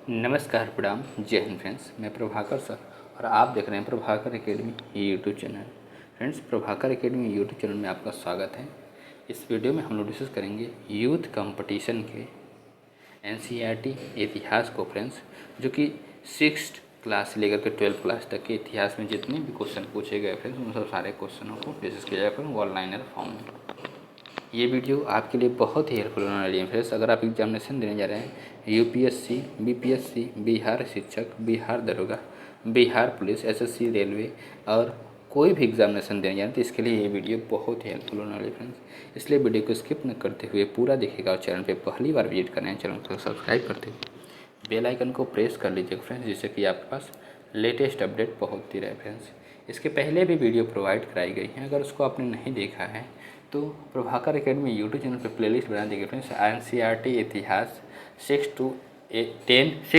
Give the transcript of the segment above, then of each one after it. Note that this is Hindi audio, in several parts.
नमस्कार, प्रणाम, जय हिंद फ्रेंड्स। मैं प्रभाकर सर और आप देख रहे हैं Prabhakar academy YouTube channel. Friends, Prabhakar academy YouTube channel में आपका स्वागत है। इस वीडियो में हम लोग डिस्कस करेंगे यूथ कंपटीशन के एनसीईआरटी इतिहास को फ्रेंड्स, जो कि 6th क्लास से लेकर के 12th क्लास तक के इतिहास में जितने भी क्वेश्चन पूछे गए फ्रेंड्स, उन सब सारे क्वेश्चनों को डिस्कस किया जाएगा फ्रेंड्स वन लाइनर फॉर्म में। ये वीडियो आपके लिए बहुत ही हेल्पफुल होने वाली है फ्रेंड्स। अगर आप एग्जामिनेशन देने जा रहे हैं यूपीएससी, बीपीएससी, बिहार शिक्षक, बिहार दरोगा, बिहार पुलिस, एसएससी, रेलवे और कोई भी एग्जामिनेशन देने जा रहे हैं, तो इसके लिए ये वीडियो बहुत ही हेल्पफुल होने वाली है फ्रेंड्स। इसलिए वीडियो को स्किप न करते हुए पूरा देखिएगा और चैनल पर पहली बार विजिट करना है चैनल को सब्सक्राइब करते हुए बेल आइकन को प्रेस कर लीजिएगा फ्रेंड्स, जिससे कि आपके पास लेटेस्ट अपडेट पहुँचती रहे फ्रेंड्स। इसके पहले भी वीडियो प्रोवाइड कराई गई हैं, अगर उसको आपने नहीं देखा है तो प्रभाकर एकेडमी यूट्यूब चैनल पर प्लेलिस्ट बना दी गई फ्रेंड्स। एनसीईआरटी इतिहास 6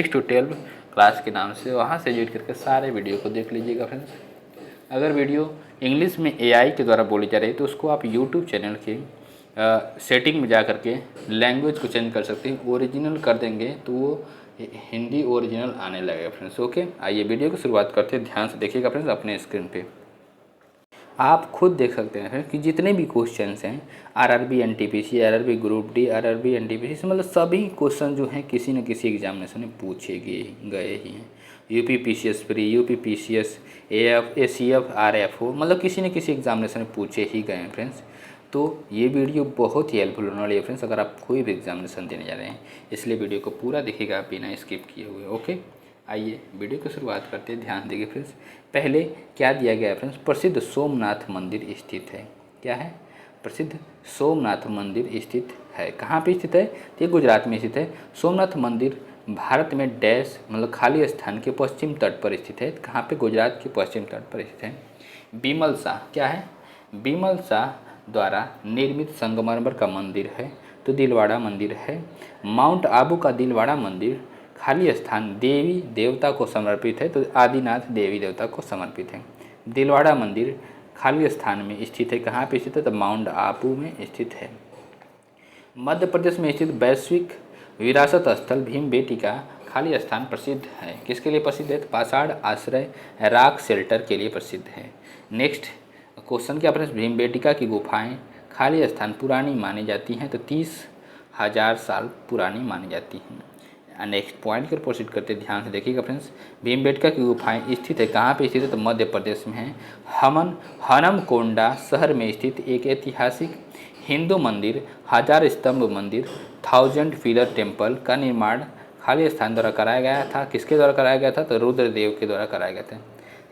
to 12 क्लास के नाम से, वहाँ से एडिट करके सारे वीडियो को देख लीजिएगा फ्रेंड्स। अगर वीडियो इंग्लिश में एआई के द्वारा बोली जा रही है तो उसको आप यूट्यूब चैनल के सेटिंग में जा करके लैंग्वेज को चेंज कर सकते हैं। ओरिजिनल कर देंगे तो वो हिंदी ओरिजिनल आने लगेगा फ्रेंड्स। ओके, आइए वीडियो की शुरुआत करते हैं। ध्यान से देखिएगा फ्रेंड्स अपने स्क्रीन पे। आप खुद देख सकते हैं कि जितने भी क्वेश्चंस हैं RRB NTPC, RRB group D, RRB NTPC से, मतलब सभी क्वेश्चन जो हैं किसी न किसी एग्जामिनेशन में पूछे गए ही हैं। UP PCS pre, UP PCS, AF, ACF, RFO, मतलब किसी न किसी एग्जामिनेशन में पूछे ही गए हैं फ्रेंड्स। तो ये वीडियो बहुत ही हेल्पफुल होने वाली है फ्रेंड्स, अगर आप कोई भी एग्जामिनेशन देने जा रहे हैं। इसलिए वीडियो को पूरा देखिएगा बिना स्किप किए हुए। ओके, आइए वीडियो की शुरुआत करते हैं। ध्यान देंगे फ्रेंड्स। पहले क्या दिया गया है फ्रेंड्स, प्रसिद्ध सोमनाथ मंदिर स्थित है। क्या है? प्रसिद्ध सोमनाथ मंदिर स्थित है। कहाँ पे स्थित है? ये गुजरात में स्थित है। सोमनाथ मंदिर भारत में डैश, मतलब खाली स्थान के पश्चिम तट पर स्थित है। कहाँ पे? गुजरात के पश्चिम तट पर स्थित है। बीमल शाह, क्या है? बीमल शाह द्वारा निर्मित संगमरमर का मंदिर है, तो दिलवाड़ा मंदिर है। माउंट आबू का दिलवाड़ा मंदिर खाली स्थान देवी देवता को समर्पित है, तो आदिनाथ देवी देवता को समर्पित है। दिलवाड़ा मंदिर खाली स्थान में स्थित है। कहाँ पे स्थित है? तो माउंट आबू में स्थित है। मध्य प्रदेश में स्थित वैश्विक विरासत स्थल भीमबेटका खाली स्थान प्रसिद्ध है। किसके लिए प्रसिद्ध है? तो पाषाण आश्रय रॉक शेल्टर के लिए प्रसिद्ध है। नेक्स्ट क्वेश्चन क्या फ्रेंड्स, भीमबेटका की गुफाएं खाली स्थान पुरानी मानी जाती हैं, तो 30,000 साल पुरानी मानी जाती हैं। नेक्स्ट पॉइंट पर प्रोसीड करते ध्यान से देखिएगा फ्रेंड्स। भीमबेटका की गुफाएं स्थित है। कहाँ पे स्थित है? तो मध्य प्रदेश में है। हनमकोंडा शहर में स्थित एक ऐतिहासिक हिंदू मंदिर, 1000 स्तंभ मंदिर, 1000 पिलर टेम्पल का निर्माण खाली स्थान द्वारा कराया गया था। किसके द्वारा कराया गया था? तो रुद्रदेव के द्वारा कराया गया था।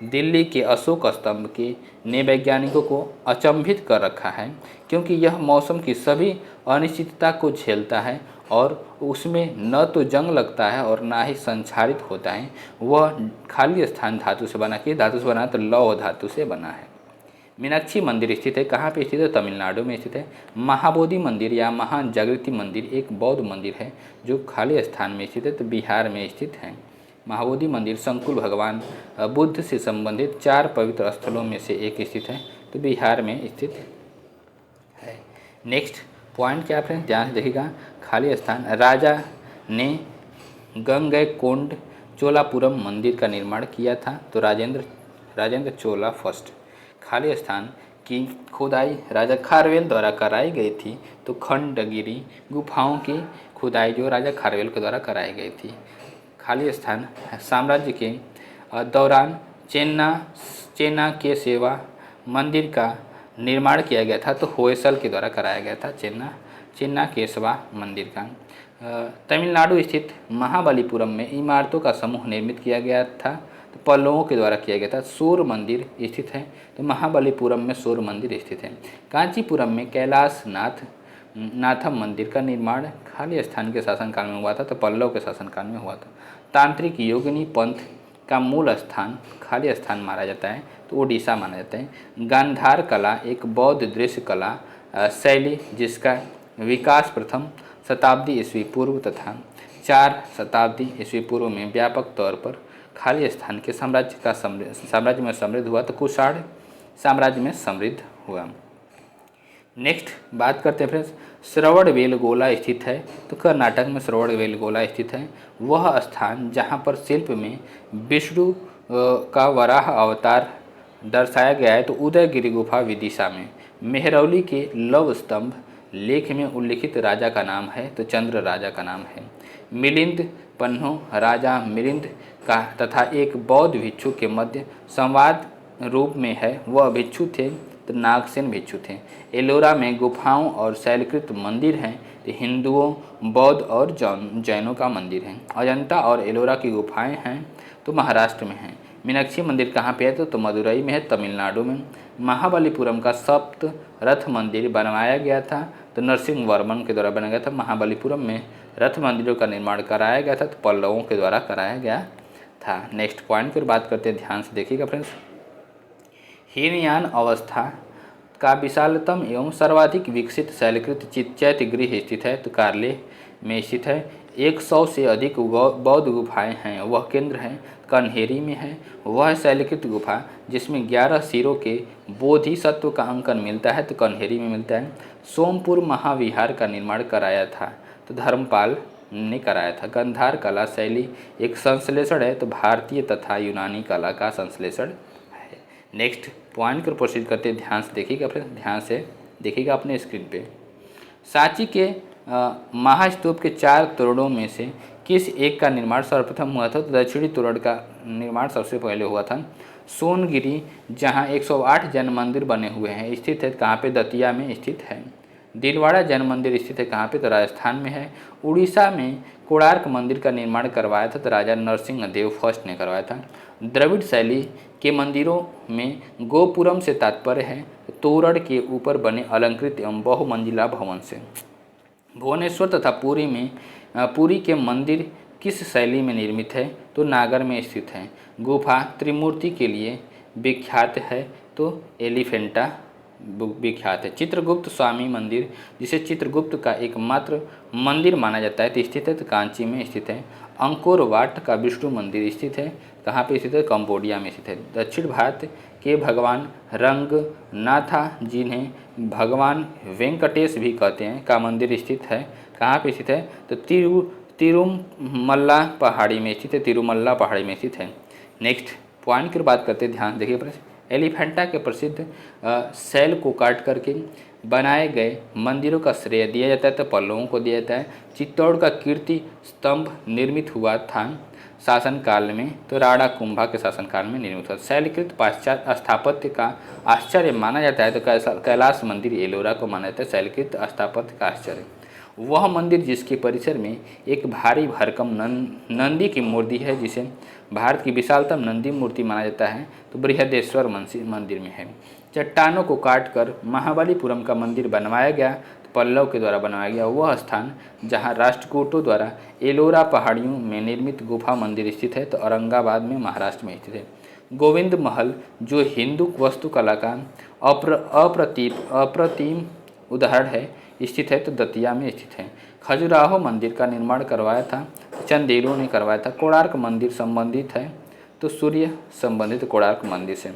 दिल्ली के अशोक स्तंभ के ने वैज्ञानिकों को अचंभित कर रखा है, क्योंकि यह मौसम की सभी अनिश्चितता को झेलता है और उसमें न तो जंग लगता है और ना ही संक्षारित होता है। वह खाली स्थान धातु से बना, कि धातु से बना तो लौह धातु से बना है। मीनाक्षी मंदिर स्थित है। कहाँ पे स्थित है? तमिलनाडु में स्थित है। महाबोधि मंदिर या महाजागृति मंदिर एक बौद्ध मंदिर है जो खाली स्थान में स्थित है, तो बिहार में स्थित है। महाबोधि मंदिर संकुल भगवान बुद्ध से संबंधित 4 पवित्र स्थलों में से एक स्थित है, तो बिहार में स्थित है। नेक्स्ट पॉइंट क्या फ्रेंड्स, ध्यान से देखिएगा। खाली स्थान राजा ने गंगैकोंड चोलापुरम मंदिर का निर्माण किया था, तो राजेंद्र चोला फर्स्ट। खाली स्थान की खुदाई राजा खारवेल द्वारा कराई गई थी, तो खंडगिरी गुफाओं की खुदाई जो राजा खारवेल के द्वारा कराई गई थी। खाली स्थान साम्राज्य के दौरान चेन्ना के सेवा मंदिर का निर्माण किया गया था, तो होयसल के द्वारा कराया गया था चेन्ना केशवा मंदिर का। तमिलनाडु स्थित महाबलीपुरम में इमारतों का समूह निर्मित किया गया था, तो पल्लवों के द्वारा किया गया था। सूर्य मंदिर स्थित है, तो महाबलीपुरम में सूर्य मंदिर स्थित है। कांचीपुरम में कैलाश नाथम मंदिर का निर्माण खाली स्थान के शासनकाल में हुआ था, तो पल्लव के शासनकाल में हुआ था। तांत्रिक योगिनी पंथ का मूल स्थान खाली स्थान माना जाता है, तो ओडिशा माना जाता है। गांधार कला एक बौद्ध दृश्य कला शैली जिसका विकास प्रथम शताब्दी ईस्वी पूर्व तथा 4 शताब्दी ईस्वी पूर्व में व्यापक तौर पर खाली स्थान के साम्राज्य में समृद्ध हुआ, तो कुषाण साम्राज्य में समृद्ध हुआ। नेक्स्ट बात करते हैं फ्रेंड्स, श्रवणबेलगोला स्थित है। तो कर्नाटक में श्रवणबेलगोला स्थित है। वह स्थान जहाँ पर शिल्प में विष्णु का वराह अवतार दर्शाया गया है। तो उदयगिरि गुफा विदिशा में। मेहरौली के लव स्तंभ लेख में उल्लिखित राजा का नाम है। तो चंद्र राजा का नाम है। मिलिंद पन्नो राजा मिलिंद का तथा एक बौद्ध भिक्षु के मध्य संवाद रूप में है। वह भिक्षु थे तो नागसेन भिक्षु थे। एलोरा में गुफाओं और शैलकृत मंदिर हैं। तो हिंदुओं, बौद्ध और जैनों का मंदिर है। अजंता और एलोरा की गुफाएं हैं तो महाराष्ट्र में हैं। मीनाक्षी मंदिर कहाँ पे है? तो मदुरई में है, तमिलनाडु में। महाबलीपुरम का सप्त रथ मंदिर बनवाया गया था। तो नरसिंह वर्मन के द्वारा बनाया गया था। महाबलीपुरम में रथ मंदिरों का निर्माण कराया गया था। तो पल्लवों के द्वारा कराया गया था। नेक्स्ट पॉइंट पर बात करते हैं, ध्यान से देखिएगा फ्रेंड्स। हीनयान अवस्था का विशालतम एवं सर्वाधिक विकसित शैलकृत चैत्यगृह स्थित है। तो कार्ले में स्थित है। 100 से अधिक बौद्ध गुफाएं हैं। वह केंद्र है कन्हेरी में है। वह शैलकृत गुफा जिसमें 11 सिरों के बोधिसत्व का अंकन मिलता है। तो कन्हेरी में मिलता है। सोमपुर महाविहार का निर्माण कराया था। तो धर्मपाल ने कराया था। गंधार कला शैली एक संश्लेषण है। तो भारतीय तथा यूनानी कला का संश्लेषण है। नेक्स्ट पॉइंट पर प्रोसीड करते हैं, ध्यान से देखिएगा फ्रेंड्स, ध्यान से देखिएगा अपने स्क्रीन पे। सांची के महास्तूप के 4 तोरणों में से किस एक का निर्माण सर्वप्रथम हुआ था? तो दक्षिणी तोरण का निर्माण सबसे पहले हुआ था। सोनगिरी जहां 108 जैन मंदिर बने हुए हैं स्थित है। कहाँ पे? दतिया में स्थित है। दिलवाड़ा जैन मंदिर स्थित है कहाँ पे? तो राजस्थान में है। उड़ीसा में कोणार्क मंदिर का निर्माण करवाया था। तो राजा नरसिंह देव फर्स्ट ने करवाया था। द्रविड़ शैली के मंदिरों में गोपुरम से तात्पर्य है तोरण के ऊपर बने अलंकृत एवं बहुमंजिला भवन से। भुवनेश्वर तथा पुरी के मंदिर किस शैली में निर्मित है? तो नागर में स्थित है। गुफा त्रिमूर्ति के लिए विख्यात है। तो एलिफेंटा विख्यात है। चित्रगुप्त स्वामी मंदिर जिसे चित्रगुप्त का एकमात्र मंदिर माना जाता है तो स्थित है। तो कांची में स्थित है। अंकोर वाट का विष्णु मंदिर स्थित है। कहाँ पे स्थित है? कंबोडिया में स्थित है। दक्षिण भारत के भगवान रंगनाथा जिन्हें भगवान वेंकटेश भी कहते हैं का मंदिर स्थित है। कहाँ पे स्थित है? तो तिरुमल्ला पहाड़ी में स्थित है। तिरुमल्ला पहाड़ी में स्थित है। नेक्स्ट पॉइंट की बात करते हैं, ध्यान देखिए फ्रेंड्स। एलिफेंटा के प्रसिद्ध शैल को काट करके बनाए गए मंदिरों का श्रेय दिया जाता है। तो पल्लवों को दिया जाता है। चित्तौड़ का कीर्ति स्तंभ निर्मित हुआ था शासनकाल में। तो राणा कुंभा के शासनकाल में निर्मित हुआ। शैलकृत पाश्चात्य स्थापत्य का आश्चर्य माना जाता है। तो कैलाश मंदिर एलोरा को माना जाता है शैलकृत स्थापत्य का आश्चर्य। वह मंदिर जिसके परिसर में एक भारी भरकम नंदी की मूर्ति है, जिसे भारत की विशालतम नंदी मूर्ति माना जाता है। तो बृहदेश्वर मंदिर में है। चट्टानों को काटकर महाबलीपुरम का मंदिर बनवाया गया। तो पल्लव के द्वारा बनवाया गया। वह स्थान जहां राष्ट्रकूटों द्वारा एलोरा पहाड़ियों में निर्मित गुफा मंदिर स्थित है। तो औरंगाबाद में महाराष्ट्र में स्थित है। गोविंद महल जो हिंदू वास्तुकला का अप्रतिम उदाहरण है स्थित है। तो दतिया में स्थित है। खजुराहो मंदिर का निर्माण करवाया था चंदेलों ने करवाया था। कोणार्क मंदिर संबंधित है तो सूर्य संबंधित कोणार्क मंदिर से।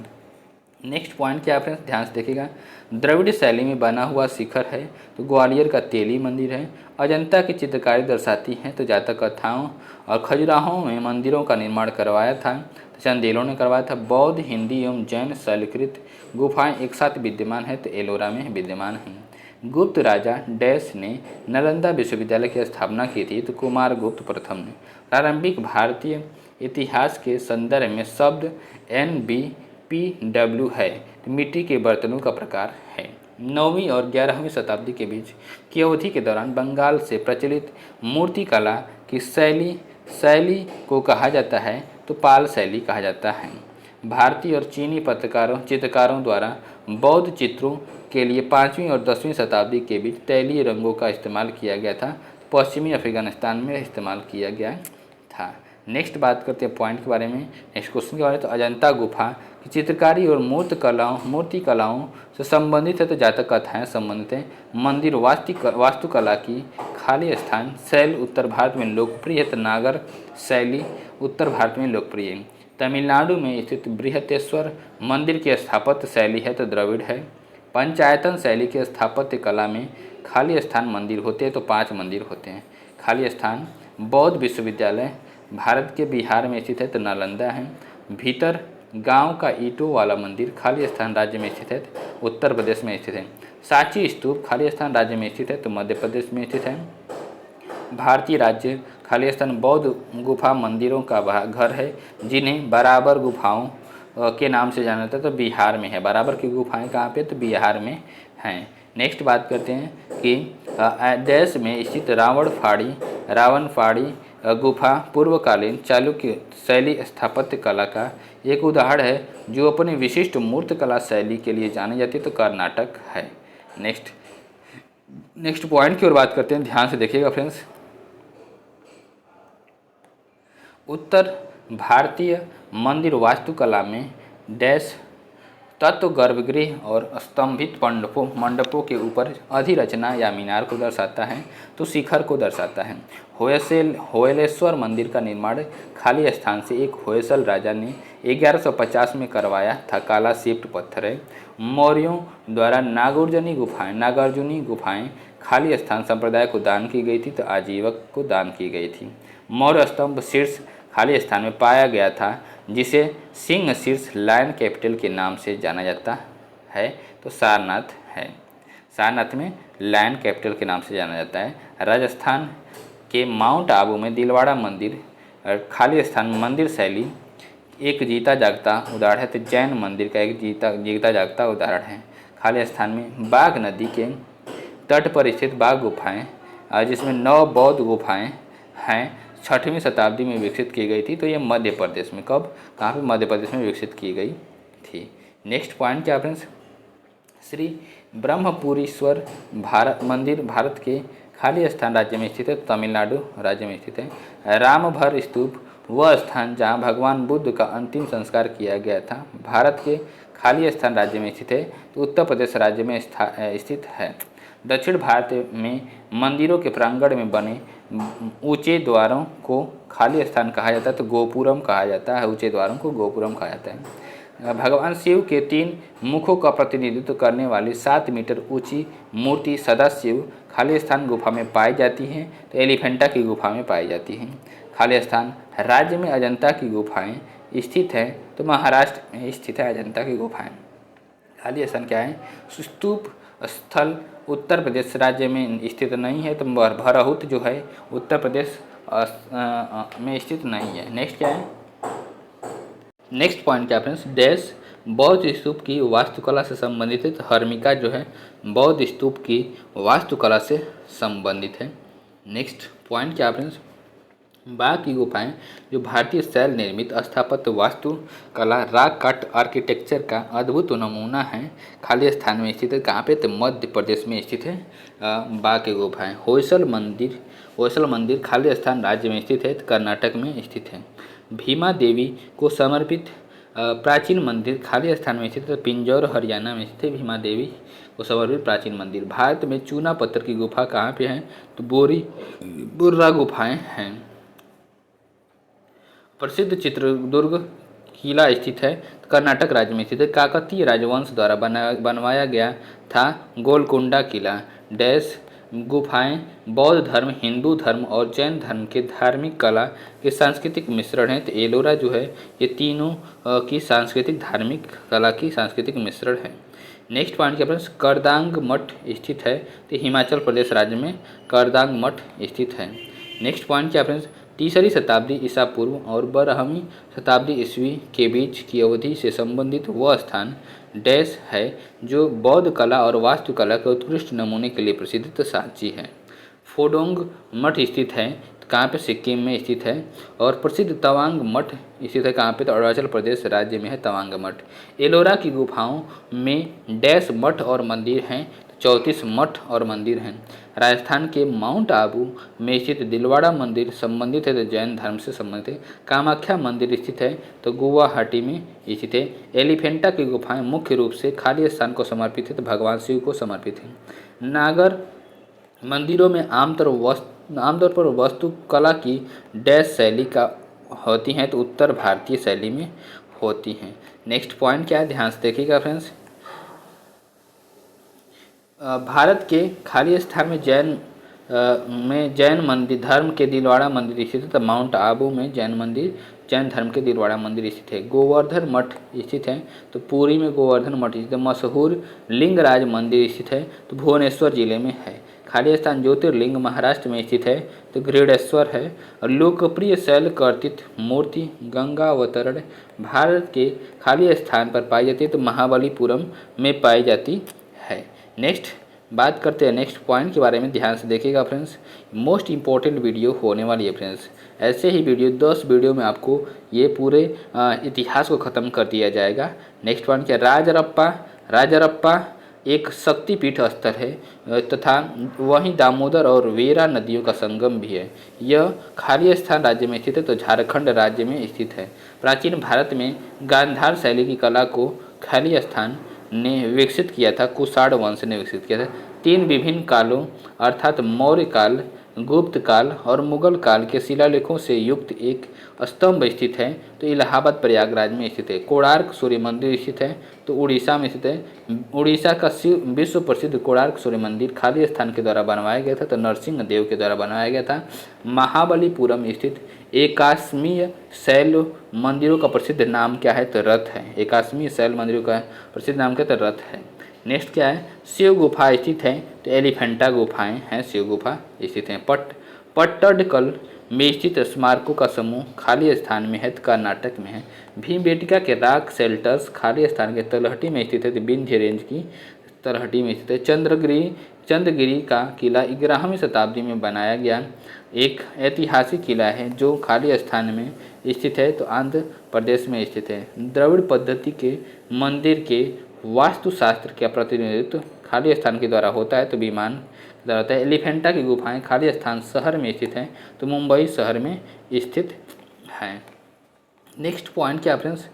नेक्स्ट पॉइंट क्या है फ्रेंड्स, ध्यान से देखिएगा। द्रविड़ शैली में बना हुआ शिखर है तो ग्वालियर का तेली मंदिर है। अजंता की चित्रकारी दर्शाती है तो जातक कथाओं। और खजुराहो में मंदिरों का निर्माण करवाया था तो चंदेलों ने करवाया था। बौद्ध, हिंदी एवं जैन शैलकृत गुफाएं एक साथ विद्यमान है तो एलोरा में विद्यमान है। गुप्त राजा डैश ने नालंदा विश्वविद्यालय की स्थापना की थी तो कुमारगुप्त प्रथम ने। प्रारंभिक भारतीय इतिहास के संदर्भ में शब्द NBPW है तो मिट्टी के बर्तनों का प्रकार है। 9वीं और 11वीं शताब्दी के बीच की अवधि के दौरान बंगाल से प्रचलित मूर्तिकला की शैली को कहा जाता है तो पाल शैली कहा जाता है। भारतीय और चीनी चित्रकारों द्वारा बौद्ध चित्रों के लिए 5वीं और 10वीं शताब्दी के बीच तैलीय रंगों का इस्तेमाल किया गया था। पश्चिमी अफगानिस्तान में इस्तेमाल किया गया था। नेक्स्ट बात करते हैं पॉइंट के बारे में, नेक्स्ट क्वेश्चन के बारे में। तो अजंता गुफा की चित्रकारी और मूर्ति कलाओं से संबंधित है तो जातक कथाएँ संबंधित है। मंदिर वास्तुकला की खाली स्थान शैल उत्तर भारत में लोकप्रिय है तो नागर शैली उत्तर भारत में लोकप्रिय है। तमिलनाडु में स्थित बृहदेश्वर मंदिर की स्थापत्य शैली है तो द्रविड़ है। पंचायतन शैली के स्थापत्य कला में खाली स्थान मंदिर होते हैं तो 5 मंदिर होते हैं। खाली स्थान बौद्ध विश्वविद्यालय भारत के बिहार में स्थित है तो नालंदा है। भीतर गांव का ईंटों वाला मंदिर खाली स्थान राज्य में स्थित है तो उत्तर प्रदेश में स्थित है। सांची स्तूप खाली स्थान राज्य में स्थित है तो मध्य प्रदेश में स्थित है। भारतीय राज्य खाली स्थान बौद्ध गुफा मंदिरों का घर है जिन्हें बराबर गुफाओं के नाम से जाना जाता है तो बिहार में है। बराबर की गुफाएं कहाँ पे तो बिहार में हैं। नेक्स्ट बात करते हैं कि देश में स्थित रावण फाड़ी गुफा पूर्वकालीन चालुक्य शैली स्थापत्य कला का एक उदाहरण है जो अपने विशिष्ट मूर्तिकला शैली के लिए जानी जाती है तो कर्नाटक है। नेक्स्ट पॉइंट की ओर बात करते हैं, ध्यान से देखिएगा फ्रेंड्स। उत्तर भारतीय मंदिर वास्तुकला में डैश तत्व गर्भगृह और स्तंभित मंडपों के ऊपर अधिरचना या मीनार को दर्शाता है तो शिखर को दर्शाता है। होयलेश्वर मंदिर का निर्माण खाली स्थान से एक होयसल राजा ने 1150 में करवाया था। काला शिफ्ट पत्थर है। मौर्यों द्वारा नागार्जुनी गुफाएं खाली स्थान संप्रदाय को दान की गई थी तो आजीवक को दान की गई थी। मौर्य स्तंभ शीर्ष खाली स्थान में पाया गया था जिसे सिंह शीर्ष लायन कैपिटल के नाम से जाना जाता है तो सारनाथ है। सारनाथ में लायन कैपिटल के नाम से जाना जाता है। राजस्थान के माउंट आबू में दिलवाड़ा मंदिर खाली स्थान मंदिर शैली एक जीता जागता उदाहरण है तो जैन मंदिर का एक जीता जागता उदाहरण है। खाली स्थान में बाघ नदी के तट पर स्थित बाघ गुफाएं जिसमें 9 बौद्ध गुफाएं हैं 6वीं शताब्दी में विकसित की गई थी तो ये मध्य प्रदेश में कहाँ पे मध्य प्रदेश में विकसित की गई थी। नेक्स्ट पॉइंट क्या फ्रेंड्स, श्री ब्रह्मपुरीश्वर मंदिर भारत के खाली स्थान राज्य में स्थित है, तमिलनाडु राज्य में स्थित है। रामभर स्तूप वह स्थान जहाँ भगवान बुद्ध का अंतिम संस्कार किया गया था भारत के खाली स्थान राज्य में स्थित है तो उत्तर प्रदेश राज्य में स्थित है। दक्षिण भारत में मंदिरों के प्रांगण में बने ऊंचे द्वारों को खाली स्थान कहा जाता है तो गोपुरम कहा जाता है। ऊंचे द्वारों को गोपुरम कहा जाता है। भगवान शिव के 3 मुखों का प्रतिनिधित्व करने वाली 7 मीटर ऊंची मूर्ति सदाशिव खाली स्थान गुफा में पाई जाती है तो एलिफेंटा की गुफा में पाई जाती है। खाली स्थान राज्य में अजंता की गुफाएं स्थित है तो महाराष्ट्र में स्थित है अजंता की गुफाएं। खाली स्थान क्या है, स्तूप स्थल उत्तर प्रदेश राज्य में स्थित नहीं है तो भरहुत जो है उत्तर प्रदेश में स्थित नहीं है। नेक्स्ट क्या है, नेक्स्ट पॉइंट क्या फ्रेंड्स, डैश बौद्ध स्तूप की वास्तुकला से संबंधित है तो हर्मिका जो है बौद्ध स्तूप की वास्तुकला से संबंधित है। नेक्स्ट पॉइंट क्या फ्रेंड्स, बाघ की गुफाएं जो भारतीय शैल निर्मित स्थापत्य वास्तुकला रॉक कट आर्किटेक्चर का अद्भुत नमूना है। खाली स्थान में स्थित है कहाँ पे तो मध्य प्रदेश में स्थित है बाघ की गुफाएं। होयसल मंदिर खाली स्थान राज्य में स्थित है तो कर्नाटक में स्थित है। भीमा देवी को समर्पित प्राचीन मंदिर खाली स्थान में स्थित है पिंजौर हरियाणा में स्थित है। भीमा देवी को समर्पित प्राचीन मंदिर। भारत में चूना पत्थर की गुफा कहाँ पे है तो बुर्रा गुफाएं हैं। प्रसिद्ध चित्रदुर्ग किला स्थित है कर्नाटक राज्य में स्थित है। काकतीय राजवंश द्वारा बनवाया गया था गोलकुंडा किला। डैश गुफाएं बौद्ध धर्म, हिंदू धर्म और जैन धर्म के धार्मिक कला के सांस्कृतिक मिश्रण है तो एलोरा जो है ये तीनों की सांस्कृतिक धार्मिक कला की सांस्कृतिक मिश्रण है। नेक्स्ट पॉइंट क्या फ्रेंड्स, करदांग मठ स्थित है तो हिमाचल प्रदेश राज्य में करदांग मठ स्थित है। नेक्स्ट पॉइंट क्या फ्रेंड्स, 3री शताब्दी ईसा पूर्व और 12वीं शताब्दी ईस्वी के बीच की अवधि से संबंधित वह स्थान डैश है जो बौद्ध कला और वास्तुकला के उत्कृष्ट नमूने के लिए प्रसिद्ध तो सांची है। फोडोंग मठ स्थित है कहाँ पे सिक्किम में स्थित है। और प्रसिद्ध तवांग मठ स्थित है कहाँ पे तो अरुणाचल प्रदेश राज्य में है तवांग मठ। एलोरा की गुफाओं में डैश मठ और मंदिर हैं 34 मठ और मंदिर हैं। राजस्थान के माउंट आबू में स्थित दिलवाड़ा मंदिर संबंधित है तो जैन धर्म से संबंधित है। कामाख्या मंदिर स्थित है तो गुवाहाटी में स्थित है। एलिफेंटा की गुफाएं मुख्य रूप से खाली स्थान को समर्पित है तो भगवान शिव को समर्पित है। नागर मंदिरों में आमतौर पर वास्तुकला की डैश शैली का होती हैं तो उत्तर भारतीय शैली में होती हैं। नेक्स्ट पॉइंट क्या है, ध्यान से देखिएगा फ्रेंड्स। भारत के खाली स्थान में जैन मंदिर धर्म के दिलवाड़ा मंदिर स्थित है। तो माउंट आबू में जैन धर्म के दिलवाड़ा मंदिर स्थित है। गोवर्धन मठ स्थित है। तो पुरी में गोवर्धन मठ स्थित है। मशहूर लिंगराज मंदिर स्थित है। तो भुवनेश्वर जिले में है। खाली स्थान ज्योतिर्लिंग महाराष्ट्र में स्थित है। तो गृहडेश्वर है। और लोकप्रिय शैल कर्तित मूर्ति गंगा अवतरण भारत के खाली स्थान पर पाई जाती है। तो महाबलीपुरम में पाई जाती है। नेक्स्ट बात करते हैं नेक्स्ट पॉइंट के बारे में, ध्यान से देखिएगा फ्रेंड्स। मोस्ट इंपॉर्टेंट वीडियो होने वाली है फ्रेंड्स। ऐसे ही वीडियो 10 वीडियो में आपको ये पूरे इतिहास को ख़त्म कर दिया जाएगा। नेक्स्ट पॉइंट क्या, राजरप्पा एक शक्तिपीठ स्थल है तथा वहीं दामोदर और वेरा नदियों का संगम भी है। यह खाली स्थान राज्य में स्थित है। तो झारखंड राज्य में स्थित है। प्राचीन भारत में गांधार शैली की कला को खाली स्थान ने विकसित किया था। कुषाण वंश ने विकसित किया था। 3 विभिन्न कालों अर्थात मौर्य काल, गुप्त काल और मुगल काल के शिलालेखों से युक्त एक स्तंभ स्थित है। तो इलाहाबाद प्रयागराज में स्थित है। कोणार्क सूर्य मंदिर स्थित है। तो उड़ीसा में स्थित है। उड़ीसा का विश्व प्रसिद्ध कोणार्क सूर्य मंदिर खाली स्थान के द्वारा बनवाया गया था। तो नरसिंह देव के द्वारा बनवाया गया था। महाबलीपुरम स्थित एकाश्मीय शैल मंदिरों का प्रसिद्ध नाम क्या है, तो रथ है। एकाश्मीय शैल मंदिरों का प्रसिद्ध नाम क्या है, तो रथ है। नेक्स्ट क्या है, शिव गुफा स्थित है। तो एलिफेंटा गुफाएं हैं, शिव गुफा स्थित हैं। पट्टडकल में स्थित स्मारकों का समूह खाली स्थान में है, तो कर्नाटक में है। भीमबेटका के रॉक शेल्टर्स खाली स्थान के तलहटी में स्थित है। तो विंध्य रेंज की तलहटी में स्थित है। चंद्रगिरी का किला 11वीं शताब्दी में बनाया गया एक ऐतिहासिक किला है जो खाली स्थान में स्थित है। तो आंध्र प्रदेश में स्थित है। द्रविड़ पद्धति के मंदिर के वास्तुशास्त्र का प्रतिनिधित्व खाली स्थान के द्वारा होता है। तो विमान द्वारा होता है। एलिफेंटा की गुफाएं खाली स्थान शहर में स्थित हैं। तो मुंबई शहर में स्थित है। नेक्स्ट पॉइंट क्या फ्रेंड्स,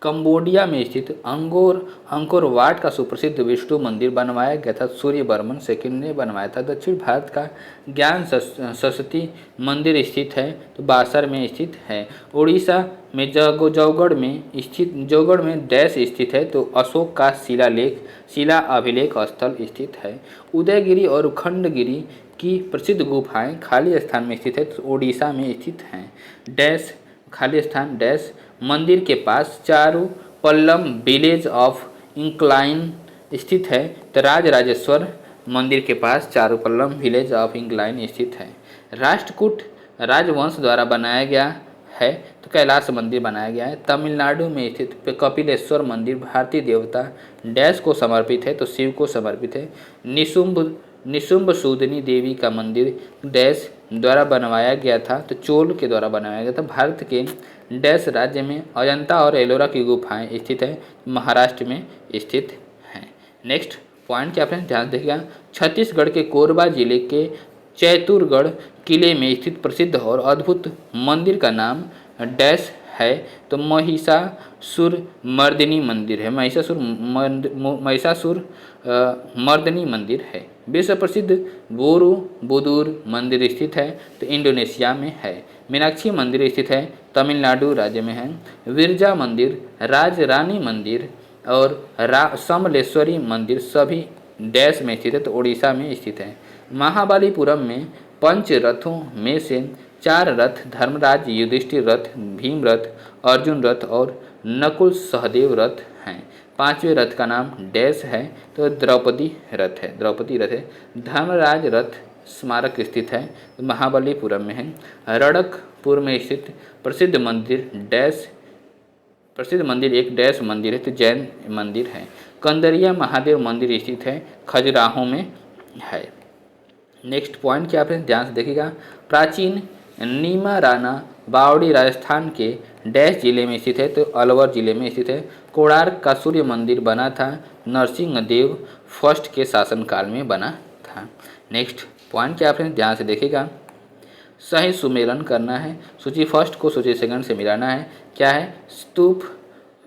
कंबोडिया में स्थित अंकोर वाट का सुप्रसिद्ध विष्णु मंदिर बनवाया गया था। सूर्यवर्मन सेकंड ने बनवाया था। दक्षिण भारत का ज्ञान सरस्वती मंदिर स्थित है। तो बासर में स्थित है। उड़ीसा में जौगढ़ में डैश स्थित है। तो अशोक का शिला अभिलेख स्थल स्थित है। उदयगिरी और खंडगिरी की प्रसिद्ध गुफाएं खाली स्थान में स्थित है। तो उड़ीसा में स्थित हैं। डैश खाली स्थान डैश मंदिर के पास चारुपल्लम विलेज ऑफ इंक्लाइन स्थित है। तो राजराजेश्वर मंदिर के पास चारुपल्लम विलेज ऑफ इंक्लाइन स्थित है। राष्ट्रकूट राजवंश द्वारा बनाया गया है। तो कैलाश मंदिर बनाया गया है। तमिलनाडु में स्थित कपिलेश्वर मंदिर भारतीय देवता डैश को समर्पित है। तो शिव को समर्पित है। निशुंभ सूदनी देवी का मंदिर डैश द्वारा बनवाया गया था। तो चोल के द्वारा बनाया गया था। भारत के डैश राज्य में अजंता और एलोरा की गुफाएं स्थित है। महाराष्ट्र में स्थित हैं। नेक्स्ट पॉइंट क्या फ्रेंड्स, ध्यान देखिएगा। छत्तीसगढ़ के कोरबा जिले के चैतुरगढ़ किले में स्थित प्रसिद्ध और अद्भुत मंदिर का नाम डैश है। तो महिषासुर मर्दिनी मंदिर है। महिषासुर मर्दिनी मंदिर है। विश्व प्रसिद्ध बोरोबुदुर मंदिर स्थित है। तो इंडोनेशिया में है। मीनाक्षी मंदिर स्थित है। तमिलनाडु राज्य में है। विरजा मंदिर, राजरानी मंदिर और समलेश्वरी मंदिर सभी डैश में स्थित है। तो उड़ीसा में स्थित है। महाबलीपुरम में 5 रथों में से 4 रथ धर्मराज युधिष्ठिर रथ, भीम रथ, अर्जुन रथ और नकुल सहदेव रथ हैं। 5वें रथ का नाम डैश है। तो द्रौपदी रथ है। धर्मराज रथ स्मारक स्थित है। महाबलीपुरम में है। रणकपुर में स्थित प्रसिद्ध मंदिर एक डैश मंदिर है। तो जैन मंदिर है। कंदरिया महादेव मंदिर स्थित है, खजुराहो में है। नेक्स्ट पॉइंट क्या आप ध्यान से देखिएगा। प्राचीन नीमाराना बावड़ी राजस्थान के डैश जिले में स्थित है। तो अलवर जिले में स्थित है। कोणार्क का सूर्य मंदिर बना था नरसिंह देव फर्स्ट के शासनकाल में बना था। नेक्स्ट पॉइंट क्या आप ध्यान से देखिएगा। सही सुमेलन करना है। सूची फर्स्ट को सूची सेकंड से मिलाना है। क्या है, स्तूप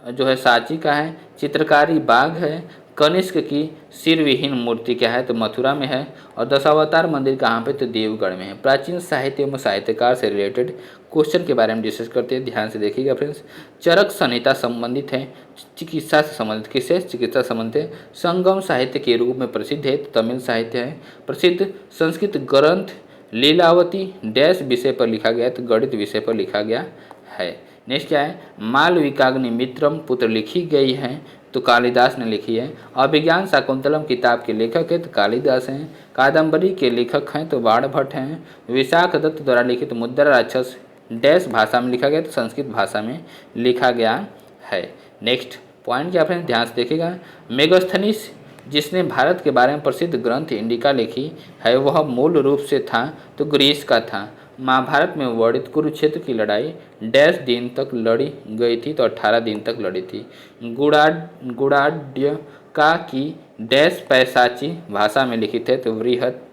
जो है सांची का है। चित्रकारी बाग है। कनिष्क की सिरविहीन मूर्ति क्या है तो मथुरा में है। और दशावतार मंदिर कहाँ पे तो देवगढ़ में है। प्राचीन साहित्य एवं साहित्यकार से रिलेटेड क्वेश्चन के बारे में डिस्कस करते हैं, ध्यान से देखिएगा फ्रेंड्स। चरक संहिता संबंधित है चिकित्सा से संबंधित, किससे चिकित्सा संबंधित है। संगम साहित्य के रूप में प्रसिद्ध है तो तमिल साहित्य है। प्रसिद्ध संस्कृत ग्रंथ लीलावती डैश विषय पर लिखा गया है तो गणित विषय पर लिखा गया है। नेक्स्ट क्या है, मालविकाग्नि मित्रम पुत्र लिखी गई है तो कालिदास ने लिखी है। अभिज्ञान शाकुंतलम किताब के लेखक है तो कालिदास हैं। कादम्बरी के लेखक हैं तो बाणभट्ट हैं। विशाख दत्त द्वारा लिखित मुद्रा राक्षस डैश भाषा में लिखा गया तो संस्कृत भाषा में लिखा गया है। नेक्स्ट पॉइंट क्या फ्रेंड्स ध्यान से देखिएगा। मेगास्थनीज जिसने भारत के बारे में प्रसिद्ध ग्रंथ इंडिका लिखी है वह मूल रूप से था तो ग्रीस का था। महाभारत में वर्णित कुरुक्षेत्र की लड़ाई डैश दिन तक लड़ी गई थी तो 18 दिन तक लड़ी थी। गुणाढ्य का की डैश पैसाची भाषा में लिखित है तो वृहत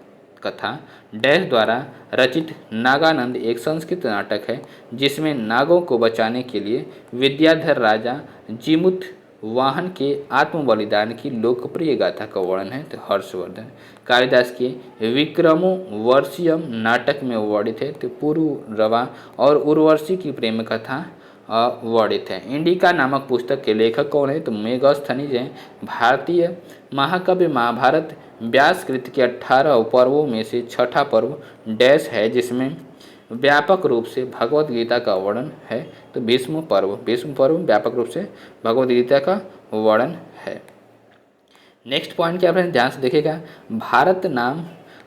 कथा डैश द्वारा रचित नागानंद एक संस्कृत नाटक है जिसमें नागों को बचाने के लिए विद्याधर राजा जीमुत वाहन के आत्म बलिदान की लोकप्रिय गाथा का वर्णन है तो हर्षवर्धन। कालिदास के विक्रमो वर्षियम नाटक में वर्णित है तो पुरुरवा और उर्वशी की प्रेम कथा वर्णित है। इंडिका नामक पुस्तक के लेखक कौन है तो मेगास्थनीज हैं। भारतीय महाकाव्य महाभारत व्यासकृत के 18 पर्वों में से छठा पर्व डैश है जिसमें व्यापक रूप से भगवत गीता का वर्णन है तो भीष्म पर्व व्यापक रूप से भगवत गीता का वर्णन है। नेक्स्ट पॉइंट क्या फ्रेंड्स ध्यान से देखिएगा।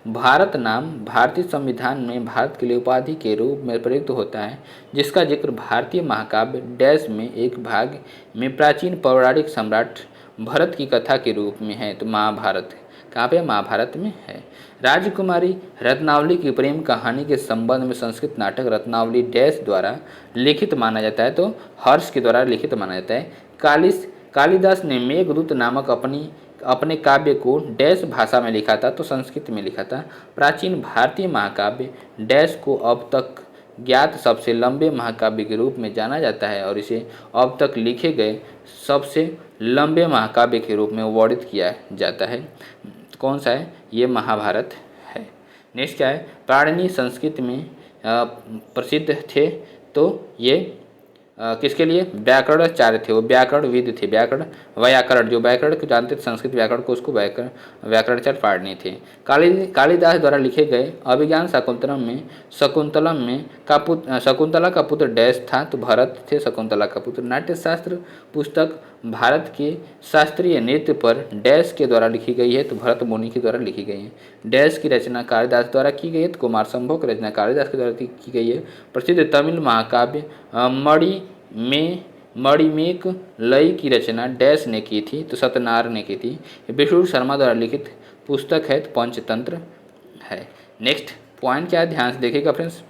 भारत नाम भारतीय संविधान में भारत के लिए उपाधि के रूप में प्रयुक्त होता है जिसका जिक्र भारतीय महाकाव्य डैश में एक भाग में प्राचीन पौराणिक सम्राट भरत की कथा के रूप में है तो महाभारत कहाँ पे महाभारत में है। राजकुमारी रत्नावली की प्रेम कहानी के संबंध में संस्कृत नाटक रत्नावली डैश द्वारा लिखित माना जाता है तो हर्ष के द्वारा लिखित माना जाता है। कालिदास ने मेघदूत नामक अपने काव्य को डैश भाषा में लिखा था तो संस्कृत में लिखा था। प्राचीन भारतीय महाकाव्य डैश को अब तक ज्ञात सबसे लंबे महाकाव्य के रूप में जाना जाता है और इसे अब तक लिखे गए सबसे लंबे महाकाव्य के रूप में वर्णित किया जाता है। कौन सा है ये महाभारत है। नेक्स्ट क्या है, पाणिनि संस्कृत में प्रसिद्ध थे तो ये किसके लिए व्याकरणाचार्य थे, वो व्याकरणविद थे। व्याकरण जो व्याकरण को जानते थे संस्कृत व्याकरण को उसको व्याकरणाचार्य पाणिनि थे। कालिदास द्वारा लिखे गए अभिज्ञान शकुंतलम में शकुंतला का पुत्र डैश था तो भरत थे शकुंतला का पुत्र। नाट्यशास्त्र पुस्तक भारत के शास्त्रीय नृत्य पर डैश के द्वारा लिखी गई है तो भरत मुनि के द्वारा लिखी गई है। डैश की रचना कालिदास द्वारा की गई है तो कुमार संभव की रचना कालिदास के द्वारा की गई है। प्रसिद्ध तमिल महाकाव्य मणिमेक लय की रचना डैश ने की थी तो सत्यनार ने की थी। विष्णु शर्मा द्वारा लिखित पुस्तक है तो पंचतंत्र है। नेक्स्ट पॉइंट क्या है ध्यान से देखिएगा फ्रेंड्स।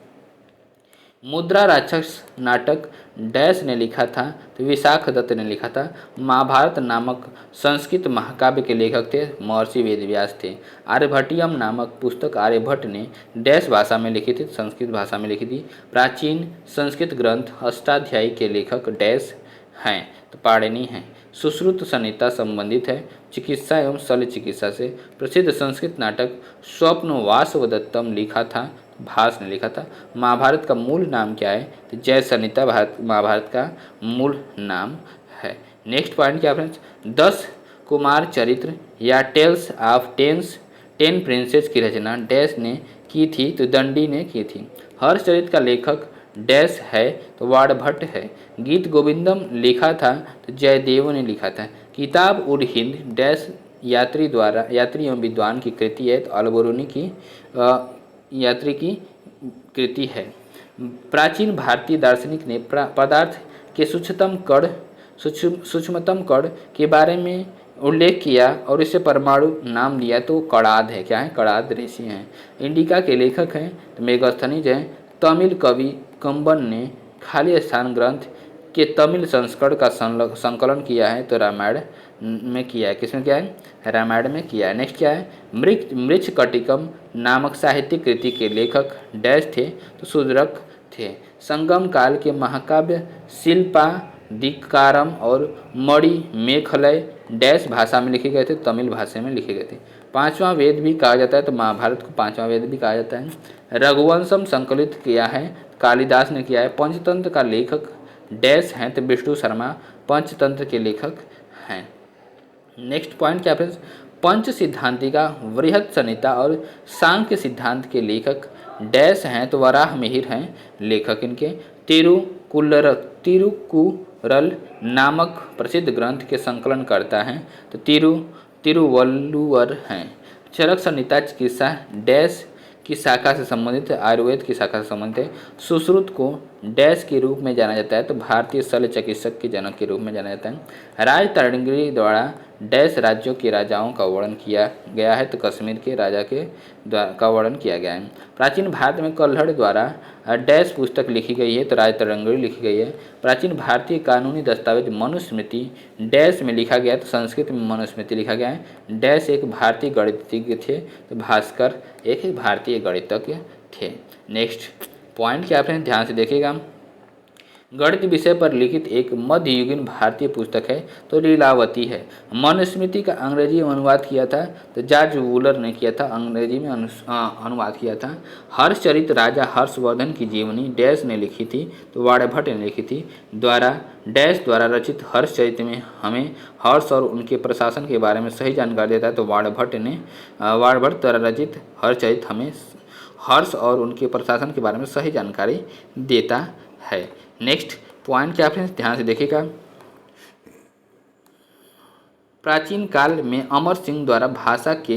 मुद्रा राक्षस नाटक डैश ने लिखा था तो विशाख दत्त ने लिखा था। महाभारत नामक संस्कृत महाकाव्य के लेखक थे महर्षि वेदव्यास थे। आर्यभट्टियम नामक पुस्तक आर्यभट्ट ने डैश भाषा में लिखी थी संस्कृत भाषा में लिखी थी। प्राचीन संस्कृत ग्रंथ अष्टाध्यायी के लेखक डैश हैं तो पाणिनि हैं। सुश्रुत संहिता संबंधित है चिकित्सा एवं शल्य चिकित्सा से। प्रसिद्ध संस्कृत नाटक स्वप्न वासवदत्तम लिखा था भास ने लिखा था। महाभारत का मूल नाम क्या है तो जय संहिता महाभारत का मूल नाम है। नेक्स्ट पॉइंट क्या फ्रेंड्स, 10 कुमार चरित्र या टेल्स ऑफ 10 प्रिंसेस की रचना डैश ने की थी तो दंडी ने की थी। हर्षचरित का लेखक डैश है तो वाणभट्ट है। गीत गोविंदम लिखा था तो जयदेव ने लिखा था। किताब उल हिंद डैश यात्री एवं विद्वान की कृति है तो अलबरूनी की यात्री की कृति है। प्राचीन भारतीय दार्शनिक ने पदार्थ के सूक्ष्मतम कण के बारे में उल्लेख किया और इसे परमाणु नाम लिया तो कणाद है। क्या है कणाद ऋषि हैं। इंडिका के लेखक हैं तो मेगास्थनीज हैं। तमिल कवि कंबन ने खाली स्थान ग्रंथ के तमिल संस्करण का संकलन किया है तो रामायण में किया है। किसमें किया है रामायण में किया है। नेक्स्ट क्या है, मृच्छकटिकम नामक साहित्यिक कृति के लेखक डैश थे तो शूद्रक थे। संगम काल के महाकाव्य शिल्पादिकारम और मणिमेखलय डैश भाषा में लिखे गए थे, तमिल भाषा में लिखे गए थे। पांचवा वेद भी कहा जाता है, तो महाभारत को पांचवा वेद भी कहा जाता है। रघुवंशम संकलित किया है, कालिदास ने किया है। पंचतंत्र का लेखक डैश हैं, तो विष्णु शर्मा पंचतंत्र के लेखक हैं। नेक्स्ट पॉइंट क्या फ्रेंड्स, पंच सिद्धांतिका वृहत संहिता और सांख्य सिद्धांत के लेखक डैश हैं, तो वराह मिहिर हैं लेखक इनके। तिरुकुरल नामक प्रसिद्ध ग्रंथ के संकलन करता है, तो तिरुवल्लुवर हैं। चरक संहिता चिकित्सा डैश की शाखा से संबंधित है, आयुर्वेद की शाखा से संबंधित है। सुश्रुत को डैश के रूप में जाना जाता है, तो भारतीय शल्य चिकित्सक के जनक के रूप में जाना जाता है। राजतरंगिणी द्वारा डैश राज्यों के राजाओं का वर्णन किया गया है, तो कश्मीर के राजा के का वर्णन किया गया है। प्राचीन भारत में कल्हड़ द्वारा डैश पुस्तक लिखी गई है, तो राजतरंगिणी लिखी गई है। प्राचीन भारतीय कानूनी दस्तावेज मनुस्मृति डैश में लिखा गया है, तो संस्कृत में मनुस्मृति लिखा गया है। डैश एक भारतीय गणितज्ञ थे, तो भास्कर एक भारतीय गणितज्ञ थे। नेक्स्ट पॉइंट क्या फ्रेंड्स ध्यान से देखिएगा, गणित विषय पर लिखित एक मध्ययुगीन भारतीय पुस्तक है, तो लीलावती है। मनुस्मृति का अंग्रेजी में अनुवाद किया था, तो जॉर्ज वूलर ने किया था, अंग्रेजी में अनुवाद किया था। हर्षचरित राजा हर्षवर्धन की जीवनी डैश ने लिखी थी, तो वाणभट्ट ने लिखी थी। डैश द्वारा रचित हर्षचरित में हमें हर्ष और उनके प्रशासन के बारे में सही जानकारी देता है, तो वाणभट्ट द्वारा रचित हर्षचरित हमें हर्ष और उनके प्रशासन के बारे में सही जानकारी देता है। नेक्स्ट पॉइंट क्या फ्रेंड्स ध्यान से देखिएगा, प्राचीन काल में अमर सिंह द्वारा भाषा के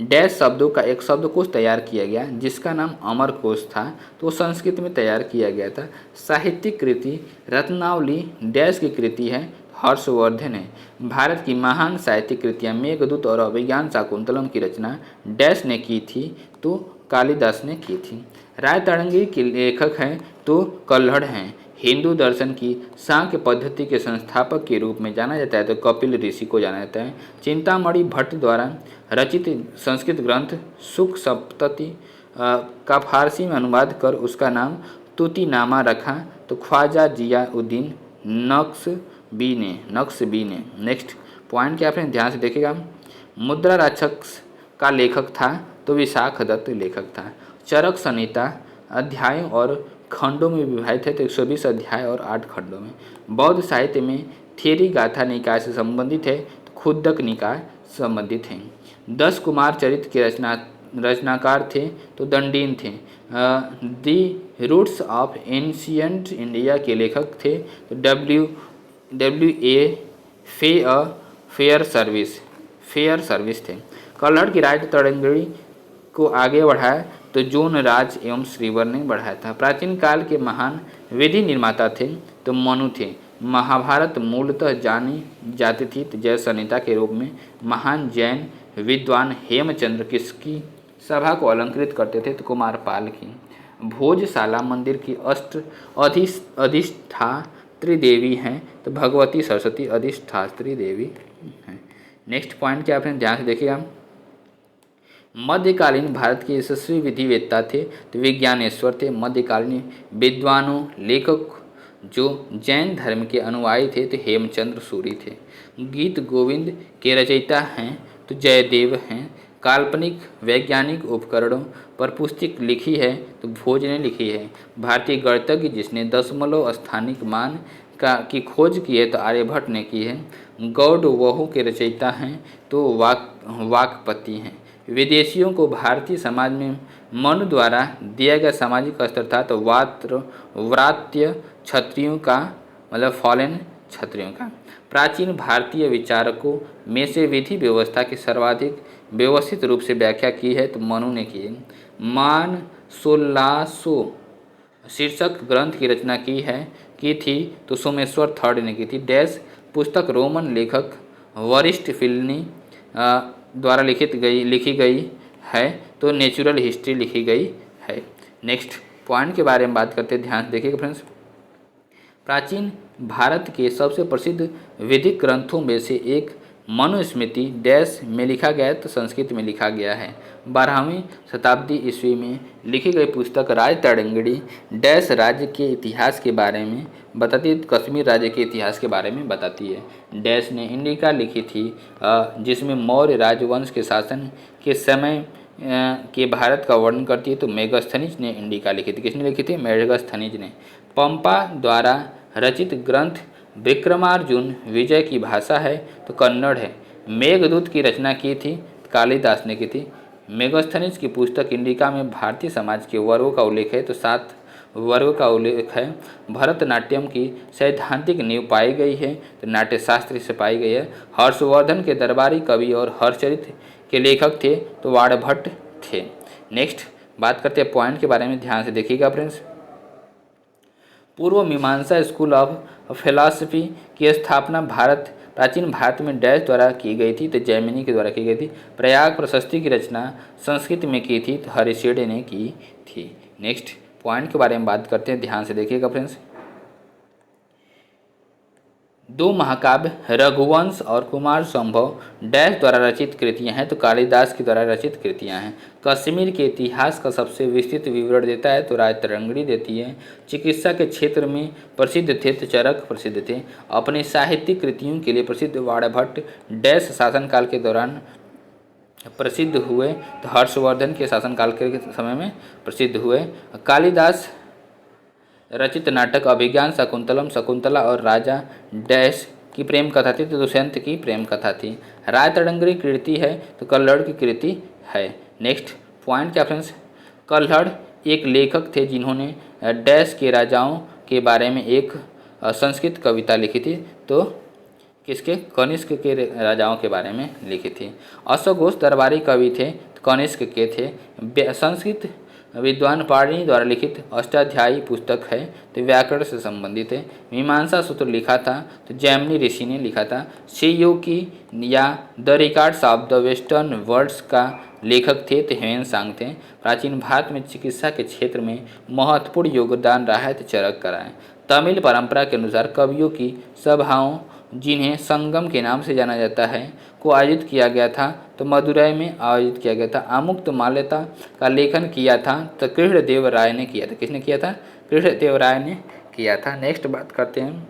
डैश शब्दों का एक शब्दकोश तैयार किया गया, जिसका नाम अमर कोश था, तो संस्कृत में तैयार किया गया था। साहित्यिक कृति रत्नावली डैश की कृति है, हर्षवर्धन है। भारत की महान साहित्यिक कृतियाँ मेघदूत और अभिज्ञान शाकुंतलम की रचना डैश ने की थी, तो कालिदास ने की थी। रायतरंगिणी के लेखक हैं, तो कल्हड़ हैं। हिंदू दर्शन की सांख्य पद्धति के संस्थापक के रूप में जाना जाता है, तो कपिल ऋषि को जाना जाता है। चिंतामणि भट्ट द्वारा रचित संस्कृत ग्रंथ सुख सप्तति का फारसी में अनुवाद कर उसका नाम तुतीनामा रखा, तो ख्वाजा जियाउद्दीन नक्शबी ने। नेक्स्ट पॉइंट क्या फ्रेंड ध्यान से देखिएगा, मुद्रा राक्षस का लेखक था, तो विशाख दत्त लेखक था। चरक संहिता अध्यायों और खंडों में विभाजित है, तो 120 अध्याय और 8 खंडों में। बौद्ध साहित्य में थेरी गाथा निकाय से संबंधित है, तो खुद्दक निकाय संबंधित हैं। 10 कुमार चरित्र के रचनाकार थे, तो दंडीन थे। The roots of ancient India के लेखक थे, तो W.A. फेयर सर्विस थे। कल्हड़ की राजतरंगिणी को आगे बढ़ाया, तो जोन राज एवं श्रीवर ने बढ़ाया था। प्राचीन काल के महान विधि निर्माता थे, तो मनु थे। महाभारत मूलतः जानी जाती थी, तो जय संहिता के रूप में महान जैन विद्वान हेमचंद्र किसकी सभा को अलंकृत करते थे, तो कुमारपाल की। भोजशाला मंदिर की अधिष्ठात्री देवी हैं, तो भगवती सरस्वती अधिष्ठात्री देवी हैं। नेक्स्ट पॉइंट क्या आपने ध्यान से देखिएगा, मध्यकालीन भारत के यशस्वी विधिवेत्ता थे, तो विज्ञानेश्वर थे। मध्यकालीन विद्वानों लेखक जो जैन धर्म के अनुयायी थे, तो हेमचंद्र सूरी थे। गीत गोविंद के रचयिता हैं, तो जयदेव हैं। काल्पनिक वैज्ञानिक उपकरणों पर पुस्तक लिखी है, तो भोज ने लिखी है। भारतीय गणितज्ञ जिसने दशमलव स्थानिक मान की खोज की है, तो आर्यभट्ट ने की है। गौड़ वहु के रचयिता हैं, तो वाकपति हैं। विदेशियों को भारतीय समाज में मनु द्वारा दिया गया सामाजिक स्तर था, तो व्रात्य क्षत्रियों का मतलब फॉरेन क्षत्रियों का। प्राचीन भारतीय विचारकों में से विधि व्यवस्था की सर्वाधिक व्यवस्थित रूप से व्याख्या की है, तो मनु ने की है। मान 1600 शीर्षक ग्रंथ की रचना की थी, तो सोमेश्वर थर्ड ने की थी। डैश पुस्तक रोमन लेखक वरिष्ठ फिलिनी द्वारा लिखी गई है, तो नेचुरल हिस्ट्री लिखी गई है। नेक्स्ट पॉइंट के बारे में बात करते हैं, ध्यान से देखिएगा फ्रेंड्स। प्राचीन भारत के सबसे प्रसिद्ध वैदिक ग्रंथों में से एक मनुस्मृति डैश में लिखा गया है, तो संस्कृत में लिखा गया है। 12वीं शताब्दी ईस्वी में लिखी गई पुस्तक राज तरंगिणी डैश राज्य के इतिहास के बारे में बताती है, कश्मीर राज्य के इतिहास के बारे में बताती है। डैश ने इंडिका लिखी थी, जिसमें मौर्य राजवंश के शासन के समय के भारत का वर्णन करती है, तो मेगस्थनीज ने इंडिका लिखी थी। किसने लिखी थी? मेगस्थनीज ने। पंपा द्वारा रचित ग्रंथ विक्रमार्जुन विजय की भाषा है, तो कन्नड़ है। मेघदूत की रचना की थी कालिदास ने की थी। मेगस्थनीज की पुस्तक इंडिका में भारतीय समाज के वर्गों का उल्लेख है, तो 7 वर्गों का उल्लेख है। भरतनाट्यम की सैद्धांतिक नींव पाई गई है, तो नाट्य शास्त्र से पाई गई है। हर्षवर्धन के दरबारी कवि और हर्षचरित के लेखक थे, तो वाणभट्ट थे। नेक्स्ट बात करते हैं पॉइंट के बारे में, ध्यान से देखिएगा फ्रेंड्स। पूर्व मीमांसा स्कूल ऑफ फिलॉसफी की स्थापना प्राचीन भारत में डैश द्वारा की गई थी, तो जैमिनी के द्वारा की गई थी। प्रयाग प्रशस्ति की रचना संस्कृत में की थी, तो हरिशेड ने की थी। नेक्स्ट पॉइंट के बारे में बात करते हैं, ध्यान से देखिएगा फ्रेंड्स। 2 महाकाव्य रघुवंश और कुमार संभव डैश द्वारा रचित कृतियां हैं, तो कालिदास के द्वारा रचित कृतियां हैं। कश्मीर के इतिहास का सबसे विस्तृत विवरण देता है, तो राज तरंगिणी देती है। चिकित्सा के क्षेत्र में प्रसिद्ध थे, तो चरक प्रसिद्ध थे। अपनी साहित्यिक कृतियों के लिए प्रसिद्ध वाणभट्ट डैश शासनकाल के दौरान प्रसिद्ध हुए, तो हर्षवर्धन के शासनकाल के समय में प्रसिद्ध हुए। कालिदास रचित नाटक अभिज्ञान शकुंतलम शकुंतला और राजा डैश की प्रेम कथा थी, तो दुष्यंत की प्रेम कथा थी। राज तरंगिणी कृति है, तो कल्हड़ की कृति है। नेक्स्ट पॉइंट क्या फ्रेंड्स? कल्हड़ एक लेखक थे जिन्होंने डैश के राजाओं के बारे में एक संस्कृत कविता लिखी थी, तो किसके? कनिष्क के राजाओं के बारे में लिखी थी। अशोक घोष दरबारी कवि थे, तो कनिष्क के थे। संस्कृत विद्वान पाणिनि द्वारा लिखित अष्टाध्यायी पुस्तक है, तो व्याकरण से संबंधित है। मीमांसा सूत्र लिखा था, तो जैमिनी ऋषि ने लिखा था। सीयूकी या the records of the western words का लेखक थे, तो ह्वेन-सांग थे। प्राचीन भारत में चिकित्सा के क्षेत्र में महत्वपूर्ण योगदान रहा है, तो चरक का है। तमिल परंपरा के अनुसार कवियों की सभाओं, जिन्हें संगम के नाम से जाना जाता है, को आयोजित किया गया था, तो मदुरई में आयोजित किया गया था। आमुक्त माल्यता का लेखन किया था, तो कृष्णदेव राय ने किया था। किसने किया था? कृष्णदेव राय ने किया था। नेक्स्ट बात करते हैं,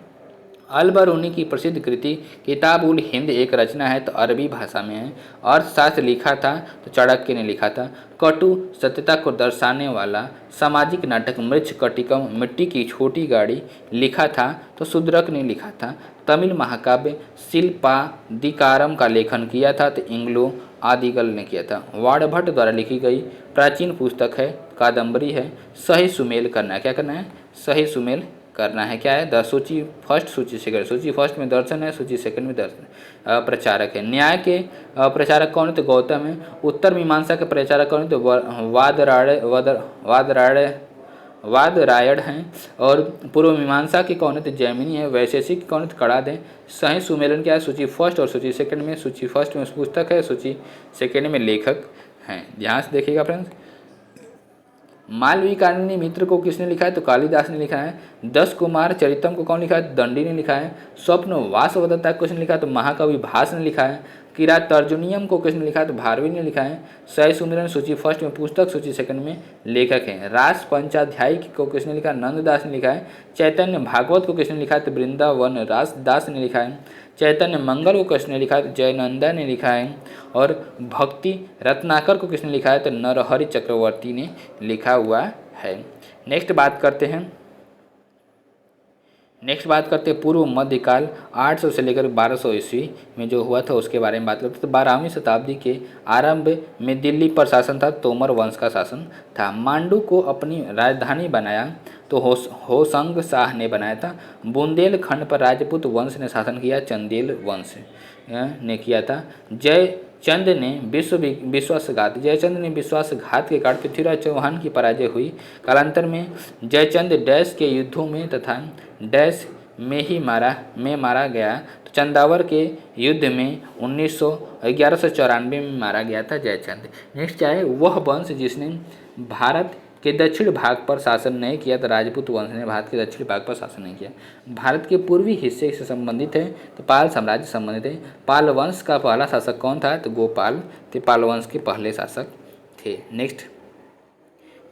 अल-बरूनी की प्रसिद्ध कृति किताब उल हिंद एक रचना है, तो अरबी भाषा में है। अर्थशास्त्र लिखा था, तो चाणक्य ने लिखा था। कटु सत्यता को दर्शाने वाला सामाजिक नाटक मृच्छकटिकम मिट्टी की छोटी गाड़ी लिखा था, तो शूद्रक ने लिखा था। तमिल महाकाव्य शिल्पादिकारम का लेखन किया था, तो इंग्लो आदिगल ने किया था। वाणभट्ट द्वारा लिखी गई प्राचीन पुस्तक है, कादम्बरी है। सही सुमेल करना है, क्या करना है? सही सुमेल करना है। क्या है? सूची फर्स्ट, सूची सेकंड। सूची फर्स्ट में दर्शन है, सूची सेकंड में दर्शन प्रचारक है। न्याय के प्रचारक कौन है? तो गौतम है। उत्तर मीमांसा के प्रचारक कौन है? तो वादरायण हैं। और पूर्व मीमांसा के कौन है? तो जैमिनी है। वैशेषिक कौन है? तो कड़ाद है। सही सुमेलन क्या है? सूची फर्स्ट और सूची सेकंड में। सूची फर्स्ट में पुस्तक है, सूची सेकंड में लेखक हैं। ध्यान से देखिएगा फ्रेंड्स। मालविकाग्नि मित्र को किसने लिखा है? तो कालिदास ने लिखा है। 10 कुमार चरितम को कौन लिखा है? दंडी ने लिखा है। स्वप्न वासवदत्ता को किसने लिखा है? तो महाकवि भास ने लिखा है। किरात तर्जुनियम को किसने लिखा है? तो भारवी ने लिखा है। सही सुमिरन सूची फर्स्ट में पुस्तक, सूची सेकंड में लेखक है। रास पंचाध्यायी को किसने लिखा है? नंददास ने लिखा है। चैतन्य भागवत को किसने लिखा है? तो वृंदावन रास दास ने लिखा है। चैतन्य मंगल को किसने लिखा है? तो जयनंदा ने लिखा है। और भक्ति रत्नाकर को किसने लिखा है? तो नरहरि चक्रवर्ती ने लिखा हुआ है। नेक्स्ट बात करते हैं पूर्व मध्यकाल 800 से लेकर 1200 ईस्वी में जो हुआ था उसके बारे में बात करते हैं। तो 12वीं शताब्दी के आरंभ में दिल्ली पर शासन था, तोमर वंश का शासन था। मांडू को अपनी राजधानी बनाया, तो होशंग शाह ने बनाया था। बुंदेलखंड पर राजपूत वंश ने शासन किया, चंदेल वंश ने किया था। जयचंद ने विश्वासघात के कारण पृथ्वीराज चौहान की पराजय हुई। कालांतर में जयचंद डैश के युद्धों में तथा डैश में मारा गया। तो चंदावर के युद्ध में 1194 में मारा गया था जयचंद। नेक्स्ट क्या है? वह वंश जिसने भारत के दक्षिण भाग पर शासन नहीं किया, तो राजपूत वंश ने भारत के दक्षिण भाग पर शासन नहीं किया। भारत के पूर्वी हिस्से से संबंधित है, तो पाल साम्राज्य संबंधित है। पाल वंश का पहला शासक कौन था, तो गोपाल थे, पाल वंश के पहले शासक थे। नेक्स्ट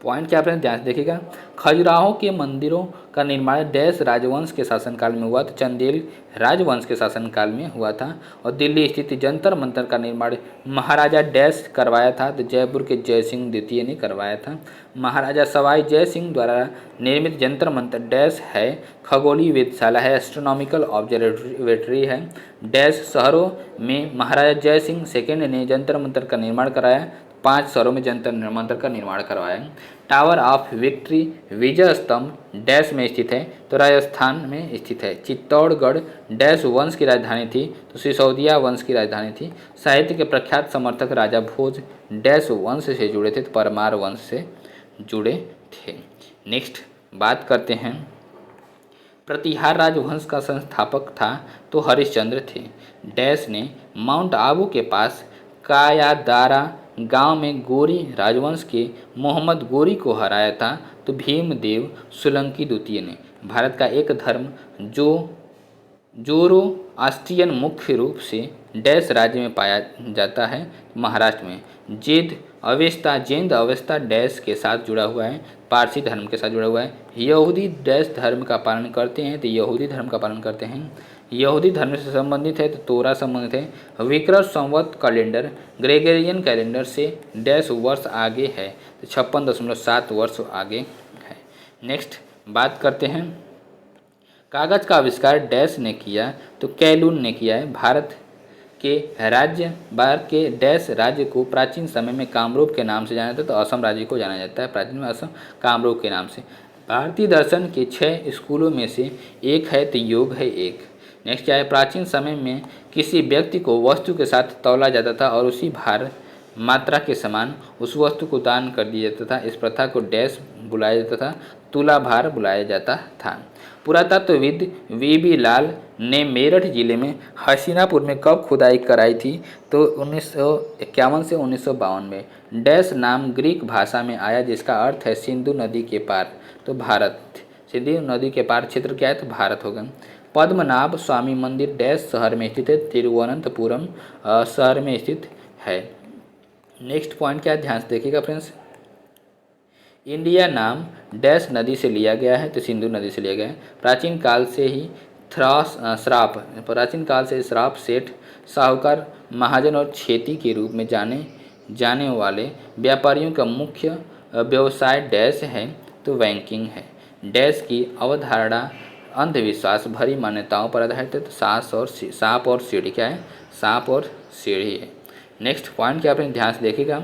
पॉइंट क्या आपने ध्यान से देखिएगा, खजुराहो के मंदिरों का निर्माण डैश राजवंश के शासनकाल में हुआ, तो चंदेल राजवंश के शासनकाल में हुआ था। और दिल्ली स्थित जंतर मंतर का निर्माण महाराजा डैश करवाया था, तो जयपुर के जय सिंह द्वितीय ने करवाया था। महाराजा सवाई जय सिंह द्वारा निर्मित जंतर मंतर डैश है, खगोलीय वेधशाला है, एस्ट्रोनॉमिकल ऑब्जर्वेटरी है। डैश शहरों में महाराजा जय सिंह सेकेंड ने जंतर मंतर का निर्माण कराया, 5 शहरों में जंतर मंतर का निर्माण करवाया। टावर ऑफ विक्ट्री विजय स्तंभ डैश में स्थित है, तो राजस्थान में स्थित है। चित्तौड़गढ़ डैश वंश की राजधानी थी, तो सिसोदिया वंश की राजधानी थी। साहित्य के प्रख्यात समर्थक राजा भोज डैश वंश से जुड़े थे, तो परमार वंश से जुड़े थे। नेक्स्ट बात करते हैं, प्रतिहार राजवंश का संस्थापक था, तो हरिश्चंद्र थे। डैश ने माउंट आबू के पास कायादारा गांव में गोरी राजवंश के मोहम्मद गोरी को हराया था, तो भीमदेव सोलंकी द्वितीय ने। भारत का एक धर्म जो जोरोआस्ट्रियन मुख्य रूप से डैश राज्य में पाया जाता है, महाराष्ट्र में। जैंद अवेस्ता डैश के साथ जुड़ा हुआ है, पारसी धर्म के साथ जुड़ा हुआ है। यहूदी डैश धर्म का पालन करते हैं, तो यहूदी धर्म का पालन करते हैं। यहूदी धर्म से संबंधित है, तो तोरा संबंधित है। Vikram Samvat calendar Gregorian calendar से डैश वर्ष आगे है, तो 56.7 वर्ष आगे है। नेक्स्ट बात करते हैं, कागज का आविष्कार डैश ने किया, तो कैलून ने किया है। भारत के डैश राज्य को प्राचीन समय में कामरूप के नाम से जाना जाता है, तो असम राज्य को जाना जाता है प्राचीन में असम कामरूप के नाम से। भारतीय दर्शन के 6 स्कूलों में से एक है, तो योग है एक। नेक्स्ट क्या है, प्राचीन समय में किसी व्यक्ति को वस्तु के साथ तौला जाता था और उसी भार मात्रा के समान उस वस्तु को दान कर दिया जाता था। इस प्रथा को डैश बुलाया जाता था, तुलाभार बुलाया जाता था। पुरातत्वविद वीबी लाल ने मेरठ जिले में हसीनापुर में कब खुदाई कराई थी, तो 1951 से 1952 में। डैश नाम ग्रीक भाषा में आया, जिसका अर्थ है सिंधु नदी के पार, तो भारत। सिंधु नदी के पार क्षेत्र क्या है, तो भारत होगा। पद्मनाभ स्वामी मंदिर डैश शहर में स्थित है, तिरुवनंतपुरम शहर में स्थित है। नेक्स्ट पॉइंट क्या है, ध्यान से देखिएगा फ्रेंड्स, इंडिया नाम डैश नदी से लिया गया है, तो सिंधु नदी से लिया गया है। प्राचीन काल से श्राप सेठ, साहूकार, महाजन और खेती के रूप में जाने वाले व्यापारियों का मुख्य व्यवसाय डैश है, तो बैंकिंग है। डैश की अवधारणा अंधविश्वास भरी मान्यताओं पर आधारित है, तो सांप और सीढ़ी क्या है, सांप और सीढ़ी है। नेक्स्ट पॉइंट क्या आपने ध्यान से देखिएगा,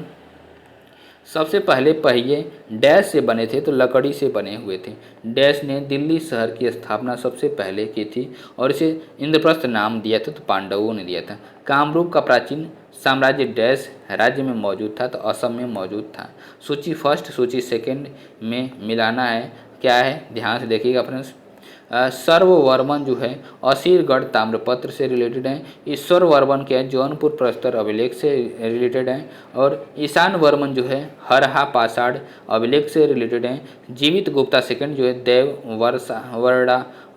सबसे पहले पहिए डैश से बने थे, तो लकड़ी से बने हुए थे। डैश ने दिल्ली शहर की स्थापना सबसे पहले की थी और इसे इंद्रप्रस्थ नाम दिया था, तो पांडवों ने दिया था। कामरूप का प्राचीन साम्राज्य डैश राज्य में मौजूद था, तो असम में मौजूद था। सूची फर्स्ट सूची सेकंड में मिलाना है, क्या है ध्यान से देखिएगा फ्रेंड्स। सर्ववर्मन जो है असीरगढ़ ताम्रपत्र से रिलेटेड हैं। ईश्वर वर्मन के जौनपुर प्रस्तर अभिलेख से रिलेटेड हैं। और ईशान वर्मन जो है हरहा पाषाण अभिलेख से रिलेटेड हैं। जीवित गुप्ता सेकंड जो है देव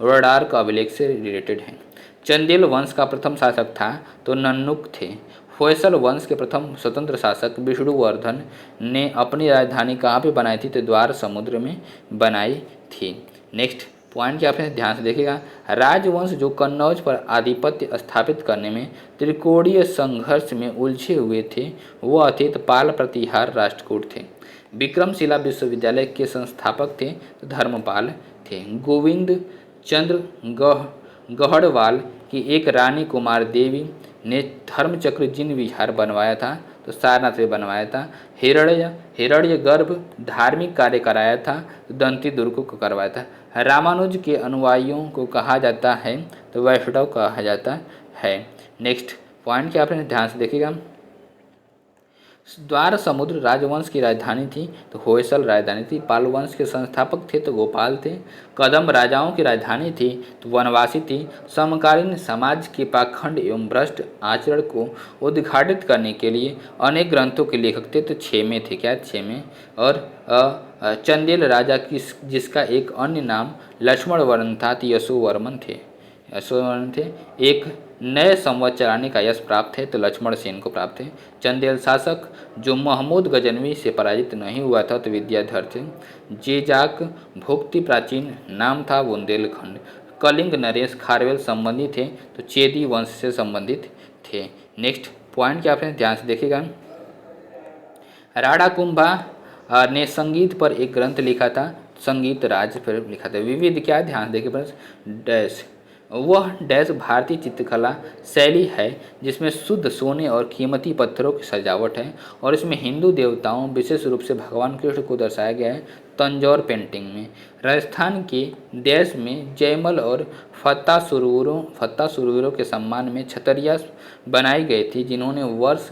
वर्डार का अभिलेख से रिलेटेड हैं। चंदेल वंश का प्रथम शासक था, तो नन्नुक थे। होयसल वंश के प्रथम स्वतंत्र शासक विष्णुवर्धन ने अपनी राजधानी कहाँ पे बनाई थी, तो द्वार समुद्र में बनाई थी। नेक्स्ट पॉइंट क्या आपने ध्यान से देखिएगा, राजवंश जो कन्नौज पर आधिपत्य स्थापित करने में त्रिकोणीय संघर्ष में उलझे हुए थे, वह थे तो पाल, प्रतिहार, राष्ट्रकूट थे। विक्रमशिला विश्वविद्यालय के संस्थापक थे, तो धर्मपाल थे। गोविंद चंद्र गहड़वाल की एक रानी कुमार देवी ने धर्मचक्र जिन विहार बनवाया था, तो सारनाथ में बनवाया था। हिरण्य गर्भ धार्मिक कार्य कराया था, तो दंती दुर्ग को करवाया था। रामानुज के अनुयायियों को कहा जाता है, तो वैष्णव कहा जाता है। नेक्स्ट पॉइंट क्या आपने ध्यान से देखिएगा, द्वार समुद्र राजवंश की राजधानी थी तो होयसल राजधानी थी। पाल वंश के संस्थापक थे तो गोपाल थे। कदम राजाओं की राजधानी थी तो वनवासी थी। समकालीन समाज के पाखंड एवं भ्रष्ट आचरण को उद्घाटित करने के लिए अनेक ग्रंथों के लेखक थे तो छेमे थे। क्या छेमे? और चंदेल राजा की जिसका एक अन्य नाम लक्ष्मण वर्मन था तो यशोवर्मन थे। यशोवर्मन थे। एक नए संवत चलाने का यश प्राप्त है तो लक्ष्मण सेन को प्राप्त है। चंदेल शासक जो महमूद गजनवी से पराजित नहीं हुआ था तो विद्याधर थे। जेजाक भुक्ति प्राचीन नाम था बुंदेलखंड। कलिंग नरेश खारवेल संबंधी थे तो चेदी वंश से संबंधित थे। नेक्स्ट पॉइंट क्या आपने ध्यान से देखिएगा। राणा कुंभा ने संगीत पर एक ग्रंथ लिखा था, संगीत राज पर लिखा था। विविध क्या ध्यान देखिए बस डैश वह डैश भारतीय चित्रकला शैली है जिसमें शुद्ध सोने और कीमती पत्थरों की सजावट है और इसमें हिंदू देवताओं विशेष रूप से भगवान कृष्ण को दर्शाया गया है। तंजौर पेंटिंग में राजस्थान के डैश में जयमल और फत्ता सुरूरों के सम्मान में छतरियाँ बनाई गई थी जिन्होंने वर्ष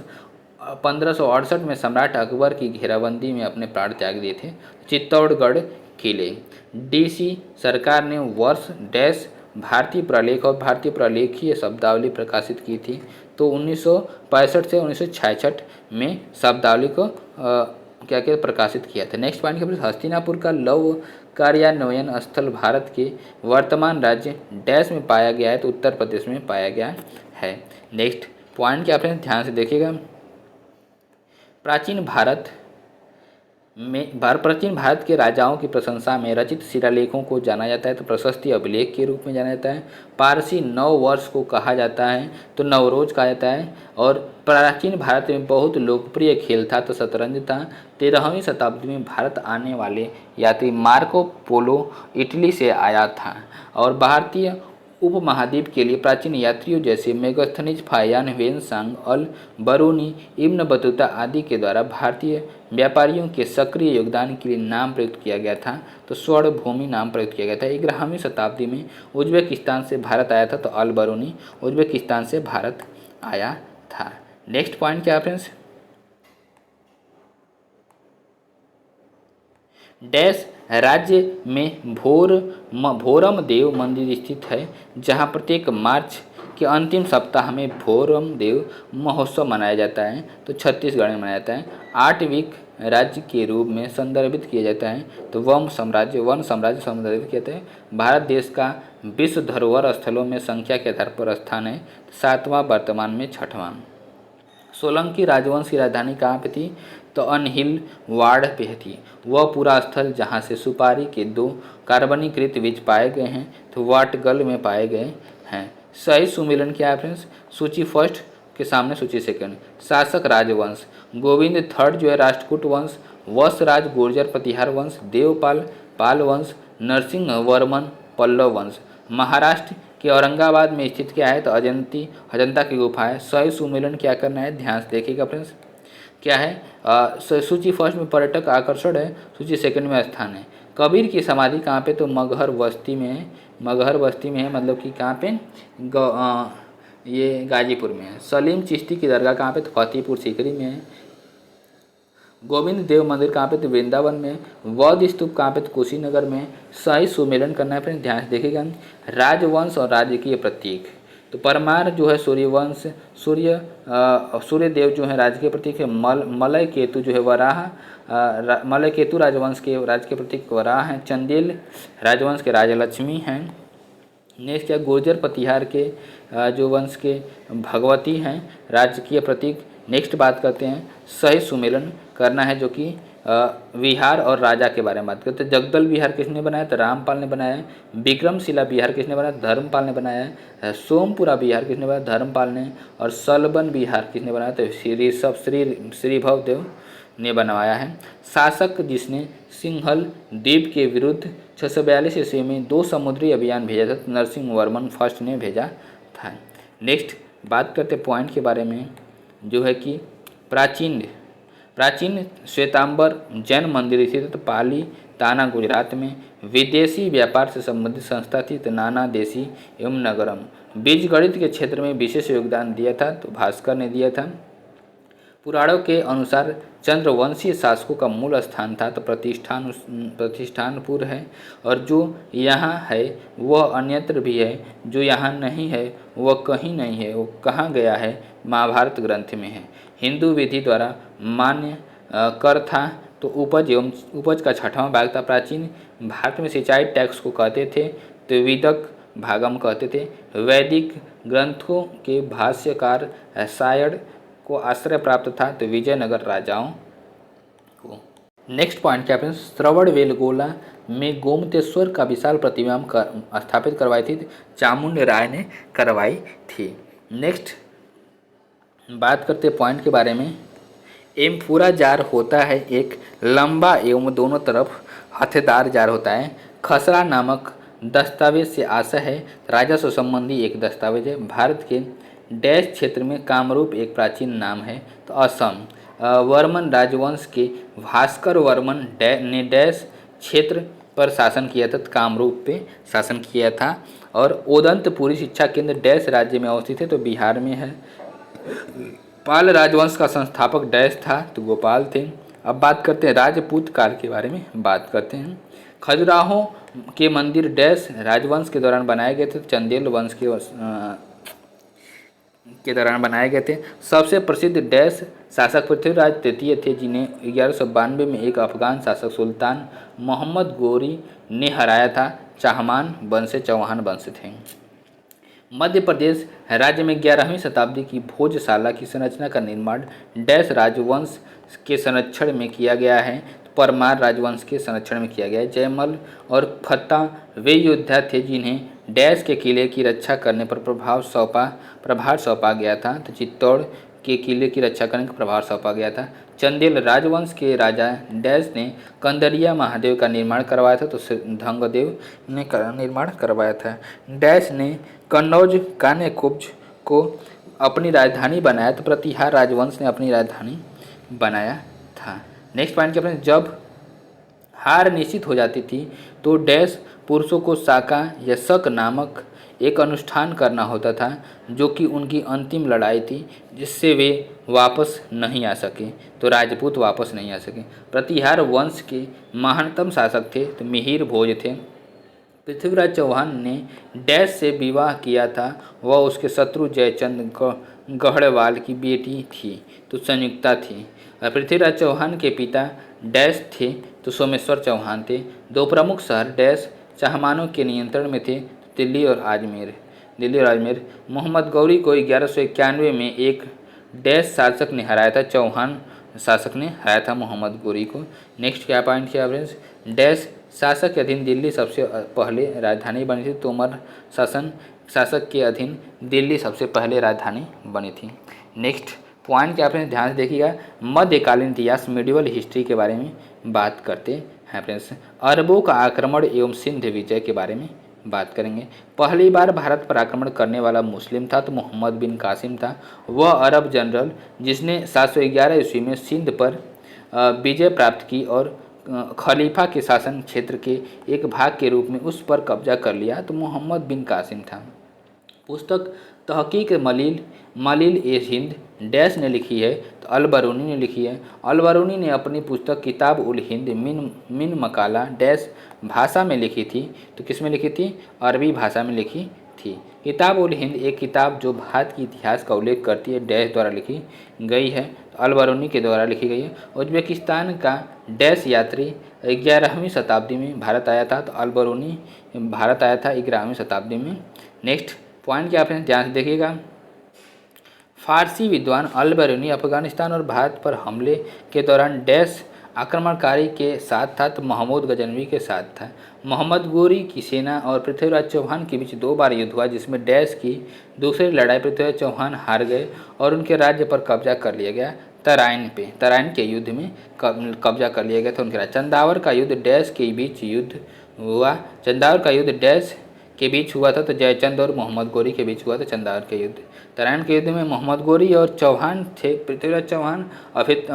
1568 में सम्राट अकबर की घेराबंदी में अपने प्राण त्याग दिए थे। चित्तौड़गढ़ किले डीसी सरकार ने वर्ष डैश भारतीय प्रलेख और भारतीय प्रलेखीय शब्दावली प्रकाशित की थी तो 1965 से 1966 में शब्दावली को क्या क्या प्रकाशित किया था। नेक्स्ट पॉइंट के हस्तिनापुर का लव कार्यान्वयन स्थल भारत के वर्तमान राज्य डैश में पाया गया है तो उत्तर प्रदेश में पाया गया है। नेक्स्ट पॉइंट क्या आपने ध्यान से देखिएगा। प्राचीन भारत के राजाओं की प्रशंसा में रचित शिलालेखों को जाना जाता है तो प्रशस्ति अभिलेख के रूप में जाना जाता है। पारसी नव वर्ष को कहा जाता है तो नवरोज कहा जाता है। और प्राचीन भारत में बहुत लोकप्रिय खेल था तो शतरंज था। 13वीं शताब्दी में भारत आने वाले यात्री मार्को पोलो इटली से आया था और भारतीय उपमहाद्वीप के लिए प्राचीन यात्रियों जैसे मेगास्थनीज फायान वेनसांग अल बरूनी इब्न बतूता आदि के द्वारा भारतीय व्यापारियों के सक्रिय योगदान के लिए नाम प्रयुक्त किया गया था तो स्वर्ण भूमि नाम प्रयुक्त किया गया था। 11वीं शताब्दी में उज्बेकिस्तान से भारत आया था तो अल बरूनी उज्बेकिस्तान से भारत आया था। नेक्स्ट पॉइंट क्या फ्रेंड्स। डैश राज्य में भोरम देव मंदिर स्थित है जहां प्रत्येक मार्च के अंतिम सप्ताह में भोरम देव महोत्सव मनाया जाता है तो छत्तीसगढ़ में मनाया जाता है। आठवीं राज्य के रूप में संदर्भित किया जाता है तो वन साम्राज्य संदर्भित किया जाता है। भारत देश का विश्व धरोहर स्थलों में संख्या के आधार पर स्थान है 7वां, वर्तमान में 6वां। सोलंकी राजवंश की राजधानी कहाँ पे थी तो अनहिल वाड़ पे थी। वह पूरा स्थल जहाँ से सुपारी के 2 कार्बनीकृत बीज पाए गए हैं तो वाटगल में पाए गए हैं। सही सुमेलन क्या है फ्रेंड्स। सूची फर्स्ट के सामने सूची सेकंड। शासक राजवंश गोविंद थर्ड जो है राष्ट्रकूट वंश, वंशराज गुर्जर प्रतिहार वंश, देवपाल पाल वंश, नरसिंह वर्मन पल्लव वंश। महाराष्ट्र के औरंगाबाद में स्थित क्या है तो अजंता की गुफा है। सही सुमेलन क्या करना है ध्यान से देखिएगा फ्रेंड्स। क्या है सूची फर्स्ट में पर्यटक आकर्षण है, सूची सेकंड में स्थान है। कबीर की समाधि कहाँ पे तो मगहर बस्ती में है। मतलब कि कहाँ पे ये गाजीपुर में है। सलीम चिश्ती की दरगाह कहाँ पे तो फतेहपुर सीकरी में है। गोविंद देव मंदिर कहाँ पे तो वृंदावन में। बौद्ध स्तूप कहाँ पे तो कुशीनगर में। सही सुमेलन करना है फ्रेंड्स ध्यान से देखिएगा। राजवंश और राजकीय प्रतीक तो परमार जो है सूर्यवंश सूर्य देव जो है राजकीय प्रतीक है। मलय केतु जो है वराह मलय केतु राजवंश के राजकीय प्रतीक वराह हैं। चंदेल राजवंश के राजा लक्ष्मी हैं। नेक्स्ट क्या गुर्जर प्रतिहार के जो वंश के भगवती हैं राजकीय प्रतीक। नेक्स्ट बात करते हैं सही सुमेलन करना है जो कि विहार और राजा के बारे में बात करते हैं। जगदल विहार किसने बनाया तो रामपाल ने बनाया है। विक्रमशिला विहार किसने बनाया धर्मपाल ने बनाया है। सोमपुरा विहार किसने बनाया धर्मपाल ने। और सलबन विहार किसने बनाया तो श्रीभव देव ने बनवाया है। शासक जिसने सिंहल द्वीप के विरुद्ध 642 ईस्वी में 2 समुद्री अभियान भेजा था नरसिंह वर्मन फर्स्ट ने भेजा था। नेक्स्ट बात करते पॉइंट के बारे में जो है कि प्राचीन श्वेतांबर जैन मंदिर स्थित तो पाली ताना गुजरात में। विदेशी व्यापार से संबंधित संस्था थी तो नाना देशी एवं नगरम। बीजगणित के क्षेत्र में विशेष योगदान दिया था तो भास्कर ने दिया था। पुराणों के अनुसार चंद्रवंशीय शासकों का मूल स्थान था तो प्रतिष्ठानपुर है, और जो यहाँ है वह अन्यत्र भी है, जो यहाँ नहीं है वह कहीं नहीं है, वो कहाँ गया है महाभारत ग्रंथ में है। हिंदू विधि द्वारा मान्य कर था तो उपज का छठवां भाग था। प्राचीन भारत में सिंचाई टैक्स को कहते थे तो विदक भागम कहते थे। वैदिक ग्रंथों के भाष्यकार सायण को आश्रय प्राप्त था तो विजयनगर राजाओं को। नेक्स्ट पॉइंट क्या है, श्रवणबेलगोला में गोमतेश्वर का विशाल प्रतिमा स्थापित करवाई थी, चामुंड राय ने करवाई थी। नेक्स्ट बात करते पॉइंट के बारे में। एम्फोरा जार होता है एक लंबा एवं दोनों तरफ हथेदार जार होता है। खसरा नामक दस्तावेज से आशा है राजस्व संबंधी एक दस्तावेज है। भारत के डैश क्षेत्र में कामरूप एक प्राचीन नाम है तो असम। वर्मन राजवंश के भास्कर वर्मन ने डैश क्षेत्र पर शासन किया था, कामरूप पे शासन किया था। और ओदंतपुरी शिक्षा केंद्र डैश राज्य में अवस्थित है तो बिहार में है। पाल राजवंश का संस्थापक डैश था तो गोपाल थे। अब बात करते हैं राजपूत काल के बारे में बात करते हैं। खजुराहो के मंदिर डैश राजवंश के दौरान बनाए गए थे, चंदेल वंश के दौरान बनाए गए थे। सबसे प्रसिद्ध डैश शासक पृथ्वीराज तृतीय थे, जिन्हें 1192 में एक अफगान शासक सुल्तान मोहम्मद गोरी ने हराया था। चाहमान वंश से चौहान वंश थे। मध्य प्रदेश राज्य में 11वीं शताब्दी की भोजशाला की संरचना का निर्माण डैश राजवंश के संरक्षण में किया गया है, परमार राजवंश के संरक्षण में किया गया है। जयमल और फत्ता वे योद्धा थे जिन्हें डैश के किले की रक्षा करने पर प्रभार सौंपा गया था तो चित्तौड़ के किले की रक्षा करने का प्रभार सौंपा गया था। चंदेल राजवंश के राजा डैश ने कंदरिया महादेव का निर्माण करवाया था तो धंगदेव ने निर्माण करवाया था। डैश ने कन्नौज कान्यकुब्ज को अपनी राजधानी बनाया तो प्रतिहार राजवंश ने अपनी राजधानी बनाया था। नेक्स्ट पॉइंट क्या है, जब हार निश्चित हो जाती थी तो डैश पुरुषों को साका या शक नामक एक अनुष्ठान करना होता था, जो कि उनकी अंतिम लड़ाई थी, जिससे वे वापस नहीं आ सके तो राजपूत वापस नहीं आ सके। प्रतिहार वंश के महानतम शासक थे तो मिहिर भोज थे। पृथ्वीराज चौहान ने डैश से विवाह किया था, वह उसके शत्रु जयचंद गढ़वाल की बेटी थी तो संयुक्ता थी। पृथ्वीराज चौहान के पिता डैश थे तो सोमेश्वर चौहान थे। दो प्रमुख शहर डैश चाहमानों के नियंत्रण में थे, दिल्ली और अजमेर। मोहम्मद गौरी को 1191 में एक डैश शासक ने हराया था, चौहान शासक ने हराया था मोहम्मद गौरी को। नेक्स्ट क्या पॉइंट किया फ्रेंड्स, डैश शासक के अधीन दिल्ली सबसे पहले राजधानी बनी थी, तोमर शासक के अधीन दिल्ली सबसे पहले राजधानी बनी थी। नेक्स्ट पॉइंट क्या फ्रेंड्स ध्यान से देखिएगा, मध्यकालीन इतिहास मिडिवल हिस्ट्री के बारे में बात करते हैं फ्रेंड्स। अरबों का आक्रमण एवं सिंध विजय के बारे में बात करेंगे। पहली बार भारत पर आक्रमण करने वाला मुस्लिम था तो मोहम्मद बिन कासिम था। वह अरब जनरल जिसने 711 ईस्वी में सिंध पर विजय प्राप्त की और खलीफा के शासन क्षेत्र के एक भाग के रूप में उस पर कब्जा कर लिया तो मोहम्मद बिन कासिम था। पुस्तक तहकीक मलिल ए हिंद डैश ने लिखी है तो अलबरूनी ने लिखी है। अलबरूनी ने अपनी पुस्तक किताब उल हिंद मिन मकाला डैश भाषा में लिखी थी तो किस में लिखी थी, अरबी भाषा में लिखी थी। किताब उल हिंद एक किताब जो भारत की इतिहास का उल्लेख करती है डैश द्वारा लिखी गई है तो अलबरूनी के द्वारा लिखी गई है। उज्बेकिस्तान का डैश यात्री 11वीं शताब्दी में भारत आया था तो अलबरूनी भारत आया था 11वीं शताब्दी में। नेक्स्ट पॉइंट क्या आपने ध्यान से देखिएगा, फारसी विद्वान अलबरूनी अफगानिस्तान और भारत पर हमले के दौरान डैश आक्रमणकारी के साथ था तो महमूद गजनवी के साथ था। मोहम्मद गोरी की सेना और पृथ्वीराज चौहान के बीच 2 बार युद्ध हुआ, जिसमें डैश की दूसरी लड़ाई पृथ्वीराज चौहान हार गए और उनके राज्य पर कब्जा कर लिया गया। तराइन के युद्ध में कब्जा कर लिया गया था उनके राज्य। चंदावर का युद्ध डैश के बीच युद्ध हुआ। चंदावर का युद्ध डैश के बीच हुआ था तो जयचंद और मोहम्मद गोरी के बीच हुआ था चंदावर के युद्ध। तराइन के युद्ध में मोहम्मद गोरी और चौहान थे, पृथ्वीराज चौहान और फिर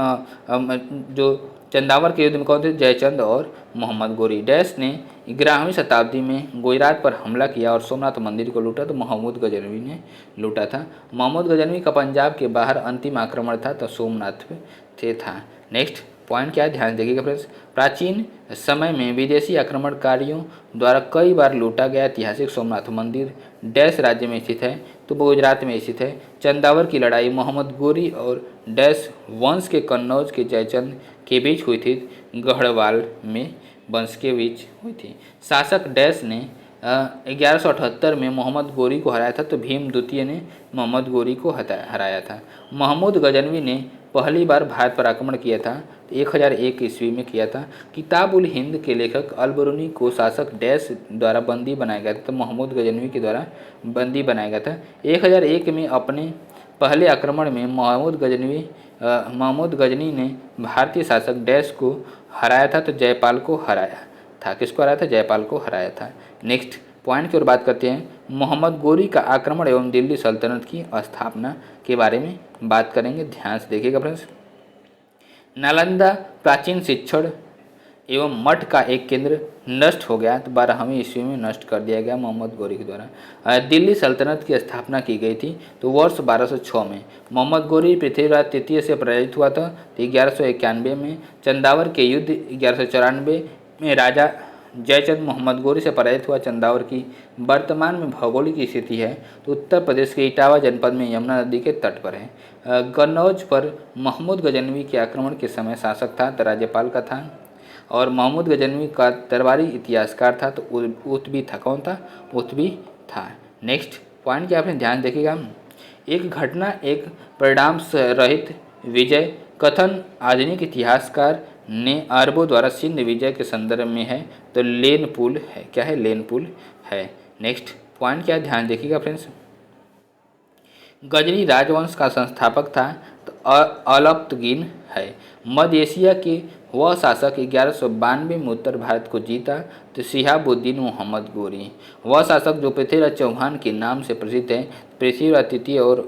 जो चंदावर के युद्ध में कौन थे? जयचंद और मोहम्मद गोरी। डैश ने 11वीं शताब्दी में गुजरात पर हमला किया और सोमनाथ मंदिर को लूटा? तो महमूद गजनवी ने लूटा था। महमूद गजनवी का पंजाब के बाहर अंतिम आक्रमण था तो सोमनाथ पे था। नेक्स्ट पॉइंट क्या है, ध्यान देखिएगा फ्रेंड्स। प्राचीन समय में विदेशी आक्रमणकारियों द्वारा कई बार लूटा गया ऐतिहासिक सोमनाथ मंदिर डैश राज्य में स्थित है? तो वो गुजरात में स्थित है। चंदावर की लड़ाई मोहम्मद गोरी और डैश वंश के कन्नौज के जयचंद के बीच हुई थी, गढ़वाल में वंश के बीच हुई थी। शासक डैश ने 1178 में मोहम्मद गोरी को हराया था, तो भीम द्वितीय ने मोहम्मद गोरी को हराया था। महमूद गजनवी ने पहली बार भारत पर आक्रमण किया था, 1001 ईस्वी में किया था। किताब उल हिंद के लेखक अलबरूनी को शासक डैश द्वारा बंदी बनाया गया था, तो महमूद गजनवी के द्वारा बंदी बनाया गया था। 1001 में अपने पहले आक्रमण में महमूद गजनी ने भारतीय शासक डैश को हराया था, तो जयपाल को हराया था। किसको हराया था? जयपाल को हराया था। नेक्स्ट पॉइंट की ओर बात करते हैं। मोहम्मद गोरी का आक्रमण एवं दिल्ली सल्तनत की स्थापना के बारे में बात करेंगे, ध्यान से देखिएगा फ्रेंड्स। नालंदा प्राचीन शिक्षण एवं मठ का एक केंद्र नष्ट हो गया, तो 12वीं ईस्वी में नष्ट कर दिया गया मोहम्मद गोरी के द्वारा। दिल्ली सल्तनत की स्थापना की गई थी, तो वर्ष 1206 में। मोहम्मद गोरी पृथ्वीराज तृतीय से पराजित हुआ था, तो 1191 में। चंदावर के युद्ध 1194 में राजा जयचंद मोहम्मद गोरी से पराजित हुआ। चंदावर की वर्तमान में भौगोलिक स्थिति है तो उत्तर प्रदेश के इटावा जनपद में यमुना नदी के तट पर है। कन्नौज पर महमूद गजनवी के आक्रमण के समय शासक था, तो राज्यपाल का था। और महमूद गजनवी का दरबारी इतिहासकार था, तो उतबी था। कौन था? उतबी था। नेक्स्ट पॉइंट क्या आपने ध्यान देखिएगा। एक घटना एक परिणाम रहित विजय कथन आधुनिक इतिहासकार ने अरबों द्वारा सिंध विजय के संदर्भ में है, तो लेन पुल है। क्या है? लेन पुल है। नेक्स्ट पॉइंट क्या है, ध्यान देखिएगा फ्रेंड्स। गजनी राजवंश का संस्थापक था, तो अलप्तगिन है। मध्य एशिया के वह शासक 1192 में उत्तर भारत को जीता, तो शिहाबुद्दीन मोहम्मद गोरी। वह शासक जो पृथ्वीराज चौहान के नाम से प्रसिद्ध है, पृथ्वीराज तृतीय और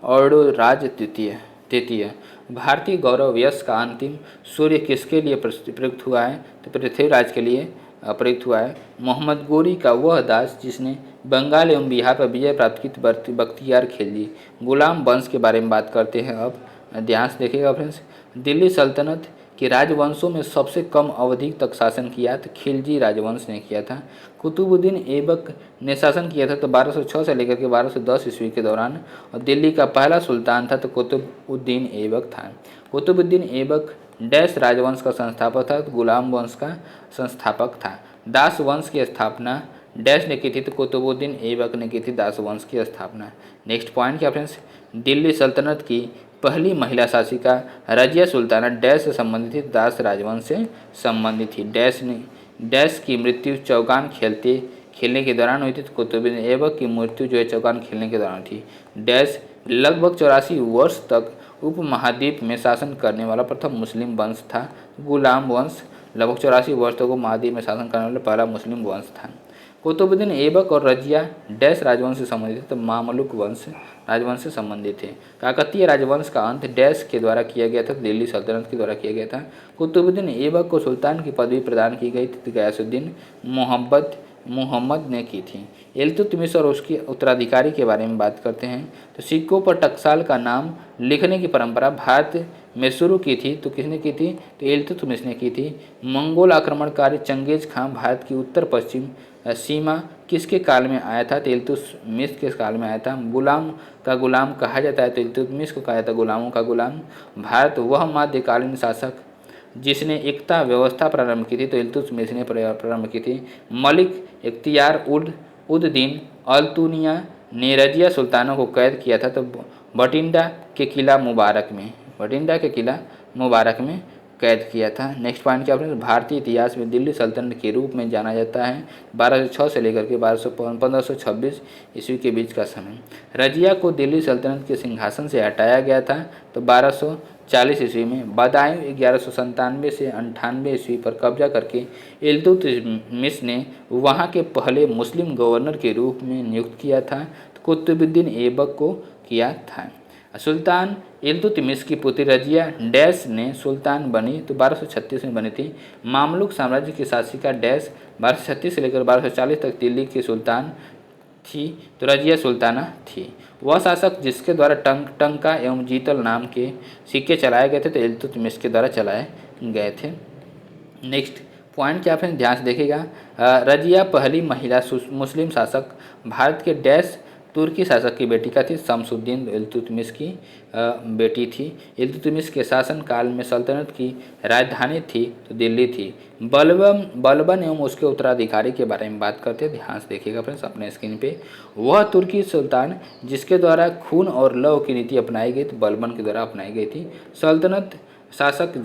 ओडोराज तृतीय। भारतीय गौरव यश का अंतिम सूर्य किसके लिए प्रयुक्त हुआ है? तो पृथ्वीराज के लिए प्रयुक्त हुआ है। मोहम्मद गोरी का वह दास जिसने बंगाल एवं बिहार पर विजय प्राप्त की, बख्तियार खिलजी। गुलाम वंश के बारे में बात करते हैं अब, ध्यान से देखिएगा फ्रेंड्स। दिल्ली सल्तनत के राजवंशों में सबसे कम अवधि तक शासन किया तो खिलजी राजवंश ने किया था। कुतुबुद्दीन ऐबक ने शासन किया था, तो 1206 से लेकर के 1210 ईस्वी के दौरान। और दिल्ली का पहला सुल्तान था, तो कुतुबुद्दीन ऐबक था। कुतुबुद्दीन ऐबक डैश राजवंश का संस्थापक था, तो गुलाम वंश का संस्थापक था। दास वंश की स्थापना डैश ने की थी, तो कुतुबुद्दीन ऐबक ने की थी दास वंश की स्थापना। नेक्स्ट पॉइंट क्या फ्रेंड्स। दिल्ली सल्तनत की पहली महिला शासिका रजिया सुल्ताना डैश से संबंधित थी, दास राजवंश से संबंधित थी। डैश की मृत्यु चौगान खेलने के दौरान हुई थी, तो कुतुबुद्दीन ऐबक की मृत्यु जो है चौगान खेलने के दौरान थी। डैश लगभग 84 वर्ष तक उपमहाद्वीप में शासन करने वाला प्रथम मुस्लिम वंश था। गुलाम वंश लगभग 84 वर्ष तक उपमहाद्वीप में शासन करने वाला पहला मुस्लिम वंश था। कुतुबुद्दीन ऐबक और रजिया डैश राजवंश से संबंधित थे, तो मामलुक वंश राजवंश से संबंधित थे। काकतीय राजवंश का अंत डैश के द्वारा किया गया था, दिल्ली सल्तनत के द्वारा किया गया था। कुतुबुद्दीन ऐबक को सुल्तान की पदवी प्रदान की गई थी, गयासुद्दीन मोहम्मद ने की थी। इल्तुतमिश और उसके उत्तराधिकारी के बारे में बात करते हैं, तो सिक्कों पर टकसाल का नाम लिखने की परंपरा भारत में शुरू की थी, तो किसने की थी? तो इल्तुतमिश ने की थी। मंगोल आक्रमणकारी चंगेज खां भारत की उत्तर पश्चिम सीमा किसके काल में आया था? तो इल्तुतमिश के काल में आया था। गुलाम का गुलाम कहा जाता है, तो इल्तुतमिश को कहा जाता है गुलामों का गुलाम। भारत वह मध्यकालीन शासक जिसने एकता व्यवस्था प्रारंभ की थी, तो इल्तुतमिश ने प्रारंभ की थी। मलिक इख्तियार उद दीन अल्तुनिया ने रजिया सुल्तानों को कैद किया था, तो बठिंडा के किला मुबारक में कैद किया था। नेक्स्ट पॉइंट क्या है? भारतीय इतिहास में दिल्ली सल्तनत के रूप में जाना जाता है 1206 से लेकर के 1526 ईस्वी के बीच का समय। रजिया को दिल्ली सल्तनत के सिंहासन से हटाया गया था, तो 1240 ईस्वी में। बदायूं 1197 से 98 ईस्वी पर कब्जा करके इल्तुतमिश ने वहाँ के पहले मुस्लिम गवर्नर के रूप में नियुक्त किया था, तो कुतुबुद्दीन ऐबक को किया था। सुल्तान इल्तुतमिश की पुत्री रजिया डैश ने सुल्तान बनी तो 1236 में बनी थी। मामलुक साम्राज्य की शासिका डैश 1236 से लेकर 1240 तक दिल्ली की सुल्तान थी तो रजिया सुल्ताना थी। वह शासक जिसके द्वारा टंका एवं जीतल नाम के सिक्के चलाए गए थे तो इल्तुतमिश के द्वारा चलाए गए थे। नेक्स्ट पॉइंट क्या आपने ध्यान से देखेगा, रजिया पहली महिला मुस्लिम शासक भारत के डैश तुर्की शासक की बेटी का थी। शमसुद्दीन इल्तुतमिश की बेटी थी। इल्तुतमिश के शासन काल में सल्तनत की राजधानी थी तो दिल्ली थी। बलबन एवं उसके उत्तराधिकारी के बारे में बात करते हैं, ध्यान से देखिएगा फ्रेंड्स अपने स्क्रीन पे। वह तुर्की सुल्तान जिसके द्वारा खून और लव की नीति अपनाई गई तो बलबन के द्वारा अपनाई गई थी। सल्तनत शासक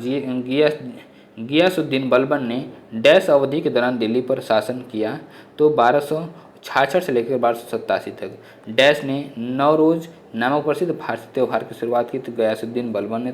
गियासुद्दीन बलबन ने डैश अवधि के दौरान दिल्ली पर शासन किया तो 1266 से लेकर 1287 तक। डैश ने नवरोज नामक प्रसिद्ध फारसी त्यौहार की शुरुआत की तो गयासुद्दीन बलबन ने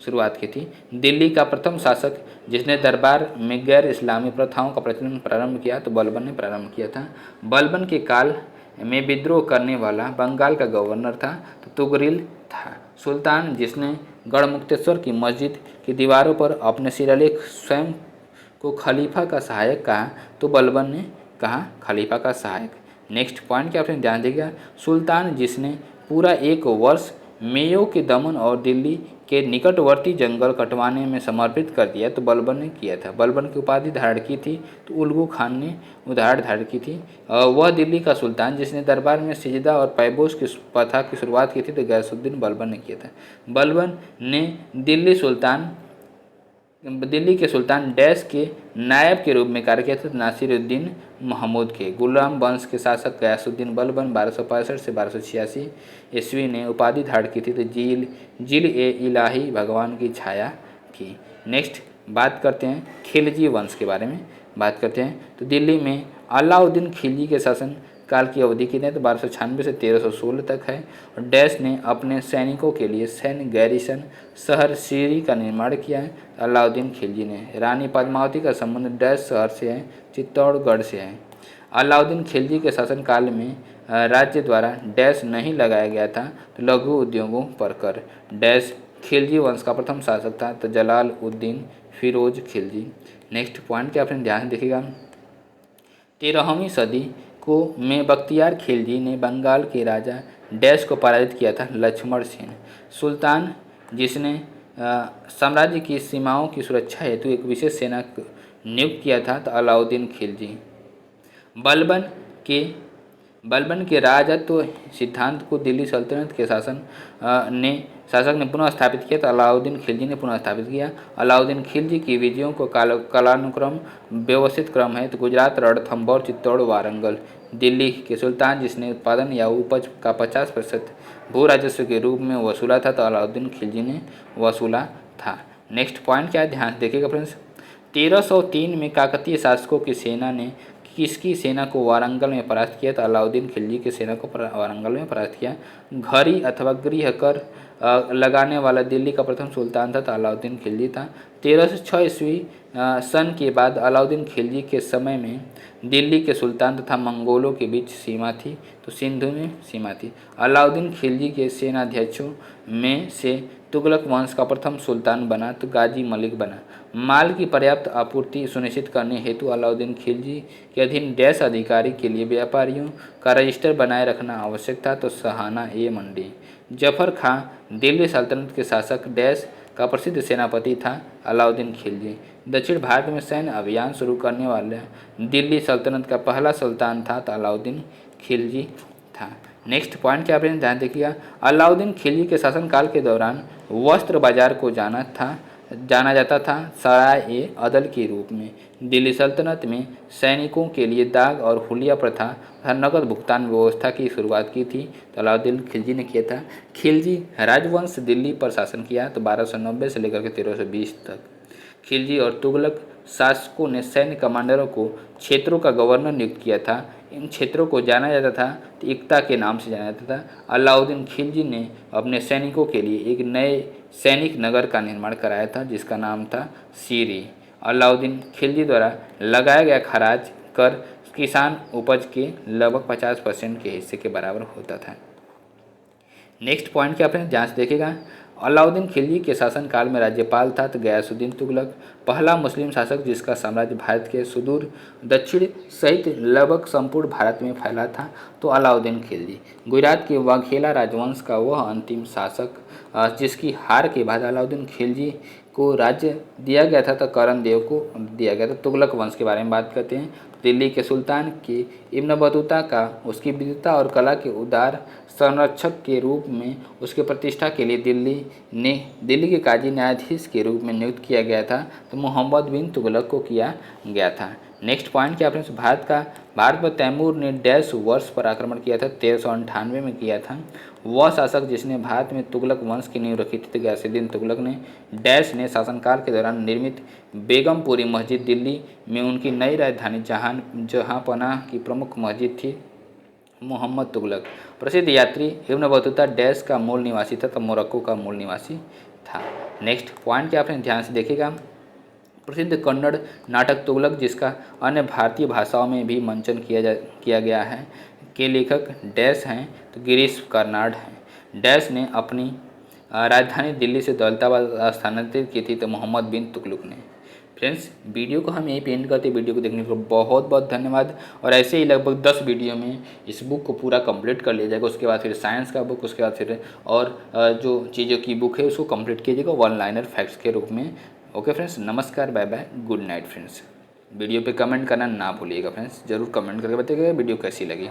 शुरुआत की थी। दिल्ली का प्रथम शासक जिसने दरबार में गैर इस्लामी प्रथाओं का प्रचलन प्रारंभ किया तो बलबन ने प्रारंभ किया था। बलबन के काल में विद्रोह करने वाला बंगाल का गवर्नर था तो तुगरिल था। सुल्तान जिसने गढ़मुक्तेश्वर की मस्जिद की दीवारों पर अपने शिलालेख स्वयं को खलीफा का सहायक कहा तो बलबन ने कहा खलीफा का सहायक। नेक्स्ट पॉइंट क्या आपने ध्यान देगा, सुल्तान जिसने पूरा एक वर्ष मेयो के दमन और दिल्ली के निकटवर्ती जंगल कटवाने में समर्पित कर दिया तो बलबन ने किया था। बलबन की उपाधि धारण की थी तो उल्गू खान ने उदाहरण धारण की थी। वह दिल्ली का सुल्तान जिसने दरबार में सिजदा और पैबोस की प्रथा की शुरुआत की थी तो गैसुद्दीन बलबन ने किया था। बलबन ने दिल्ली के सुल्तान डैश के नायब के रूप में कार्य किया था नासिरुद्दीन महमूद के। गुलाम वंश के शासक गयासुद्दीन बलबन 1265 से 1286 ईस्वी ने उपाधि धारण की थी तो जिल ए इलाही भगवान की छाया की। नेक्स्ट बात करते हैं खिलजी वंश के बारे में बात करते हैं तो दिल्ली में अलाउद्दीन खिलजी के शासन काल की अवधि कितने तो 1296 से 1316 तक है। और डैश ने अपने सैनिकों के लिए सैन्य गैरिसन शहर सीरी का निर्माण किया है। अलाउद्दीन खिलजी ने रानी पद्मावती का संबंध डैश शहर से है चित्तौड़गढ़ से है। अलाउद्दीन खिलजी के शासनकाल में राज्य द्वारा डैश नहीं लगाया गया था तो लघु उद्योगों पर कर। डैश खिलजी वंश का प्रथम शासक था तो जलाल उद्दीन फिरोज खिलजी। नेक्स्ट पॉइंट क्या आपने ध्यान देखिएगा, 13वीं सदी में बख्तियार खिलजी ने बंगाल के राजा डैश को पराजित किया था लक्ष्मण सेन। सुल्तान जिसने साम्राज्य की सीमाओं की सुरक्षा हेतु एक विशेष सेना नियुक्त किया था तो अलाउद्दीन खिलजी। बलबन के राजत्व सिद्धांत को दिल्ली सल्तनत के शासक ने पुनः स्थापित किया तो अलाउद्दीन खिलजी ने पुनः स्थापित किया। अलाउद्दीन खिलजी की विजयों को कालानुक्रम व्यवस्थित क्रम है तो गुजरात रणथंभौर चित्तौड़ वारंगल। दिल्ली के सुल्तान जिसने उत्पादन या उपज का 50% भू राजस्व के रूप में वसूला था तो अलाउद्दीन खिलजी ने वसूला था। नेक्स्ट पॉइंट क्या है ध्यान से देखिएगा फ्रेंड्स, 1303 में काकतीय शासकों की सेना ने किसकी सेना को वारंगल में परास्त किया तो अलाउद्दीन खिलजी की सेना को वारंगल में परास्त किया। घड़ी अथवा गृह कर लगाने वाला दिल्ली का प्रथम सुल्तान था तो अलाउद्दीन खिलजी था। 1306 ईस्वी सन के बाद अलाउद्दीन खिलजी के समय में दिल्ली के सुल्तान तथा मंगोलों के बीच सीमा थी तो सिंधु में सीमा थी। अलाउद्दीन खिलजी के सेनाध्यक्षों में से तुगलक वंश का प्रथम सुल्तान बना तो गाजी मलिक बना। माल की पर्याप्त आपूर्ति सुनिश्चित करने हेतु अलाउद्दीन खिलजी के अधीन डैश अधिकारी के लिए व्यापारियों का रजिस्टर बनाए रखना आवश्यक था तो सहाना ए मंडी। जफर खां दिल्ली सल्तनत के शासक डैश का प्रसिद्ध सेनापति था अलाउद्दीन खिलजी। दक्षिण भारत में सैन्य अभियान शुरू करने वाले दिल्ली सल्तनत का पहला सुल्तान था तो अलाउद्दीन खिलजी था। नेक्स्ट पॉइंट क्या आपने ध्यान देखिएगा, अलाउद्दीन खिलजी के शासनकाल के दौरान वस्त्र बाजार को जाना जाता था सराय ए अदल के रूप में। दिल्ली सल्तनत में सैनिकों के लिए दाग और हुलिया प्रथा तथा नकद भुगतान व्यवस्था की शुरुआत की थी तो अलाउद्दीन खिलजी ने किया था। खिलजी राजवंश दिल्ली पर शासन किया तो 1290 से लेकर के 1320 तक। खिलजी और तुगलक शासकों ने सैन्य कमांडरों को क्षेत्रों का गवर्नर नियुक्त किया था। इन क्षेत्रों को जाना जाता था तो इक्ता के नाम से जाना जाता था। अलाउद्दीन खिलजी ने अपने सैनिकों के लिए एक नए सैनिक नगर का निर्माण कराया था जिसका नाम था सीरी। अलाउद्दीन खिलजी द्वारा लगाया गया खराज कर किसान उपज के लगभग 50% के हिस्से के बराबर होता था। नेक्स्ट पॉइंट क्या आपने ध्यान से देखेगा, अलाउद्दीन खिलजी के शासनकाल में राज्यपाल था तो गयासुद्दीन तुगलक, पहला मुस्लिम शासक जिसका साम्राज्य भारत के सुदूर दक्षिण सहित लगभग संपूर्ण भारत में फैला था तो अलाउद्दीन खिलजी। गुजरात के वाघेला राजवंश का वह अंतिम शासक जिसकी हार के बाद अलाउद्दीन खिलजी को राज्य दिया गया था तो करण देव को दिया गया था। तुगलक वंश के बारे में बात करते हैं। दिल्ली के सुल्तान के इब्न बतूता का उसकी विद्वता और कला के उदार संरक्षक के रूप में उसके प्रतिष्ठा के लिए दिल्ली के काजी न्यायाधीश के रूप में नियुक्त किया गया था तो मोहम्मद बिन तुगलक को किया गया था। नेक्स्ट पॉइंट क्या आपने भारत पर तैमूर ने डैश वर्ष पर आक्रमण किया था, 1398 में किया था। वह शासक जिसने भारत में तुगलक वंश की नींव रखी थी गयासुद्दीन तुगलक ने। डैश ने शासनकाल के दौरान निर्मित बेगमपुरी मस्जिद दिल्ली में उनकी नई राजधानी जहांपनाह की प्रमुख मस्जिद थी। मोहम्मद तुगलक प्रसिद्ध यात्री इब्न बतूता डैश का मूल निवासी था तो मोरक्को का मूल निवासी था। नेक्स्ट पॉइंट क्या आपने ध्यान से देखेगा, प्रसिद्ध कन्नड़ नाटक तुगलक जिसका अन्य भारतीय भाषाओं में भी मंचन किया गया है के लेखक डैश हैं तो गिरीश कर्नाड हैं। डैश ने अपनी राजधानी दिल्ली से दौलताबाद स्थानांतरित की थी तो मोहम्मद बिन तुगलक ने। फ्रेंड्स वीडियो को हम यहीं पे एंड करते हैं। वीडियो को देखने के लिए बहुत बहुत धन्यवाद। और ऐसे ही लगभग 10 वीडियो में इस बुक को पूरा कंप्लीट कर लिया जाएगा। उसके बाद फिर साइंस का बुक, उसके बाद फिर और जो चीज़ों की बुक है उसको कंप्लीट कीजिएगा वन लाइनर फैक्ट्स के रूप में। ओके फ्रेंड्स, नमस्कार, bye bye, good night friends. Video पे कमेंट करना ना भूलिएगा फ्रेंड्स, ज़रूर कमेंट करके बताइएगा वीडियो कैसी लगी।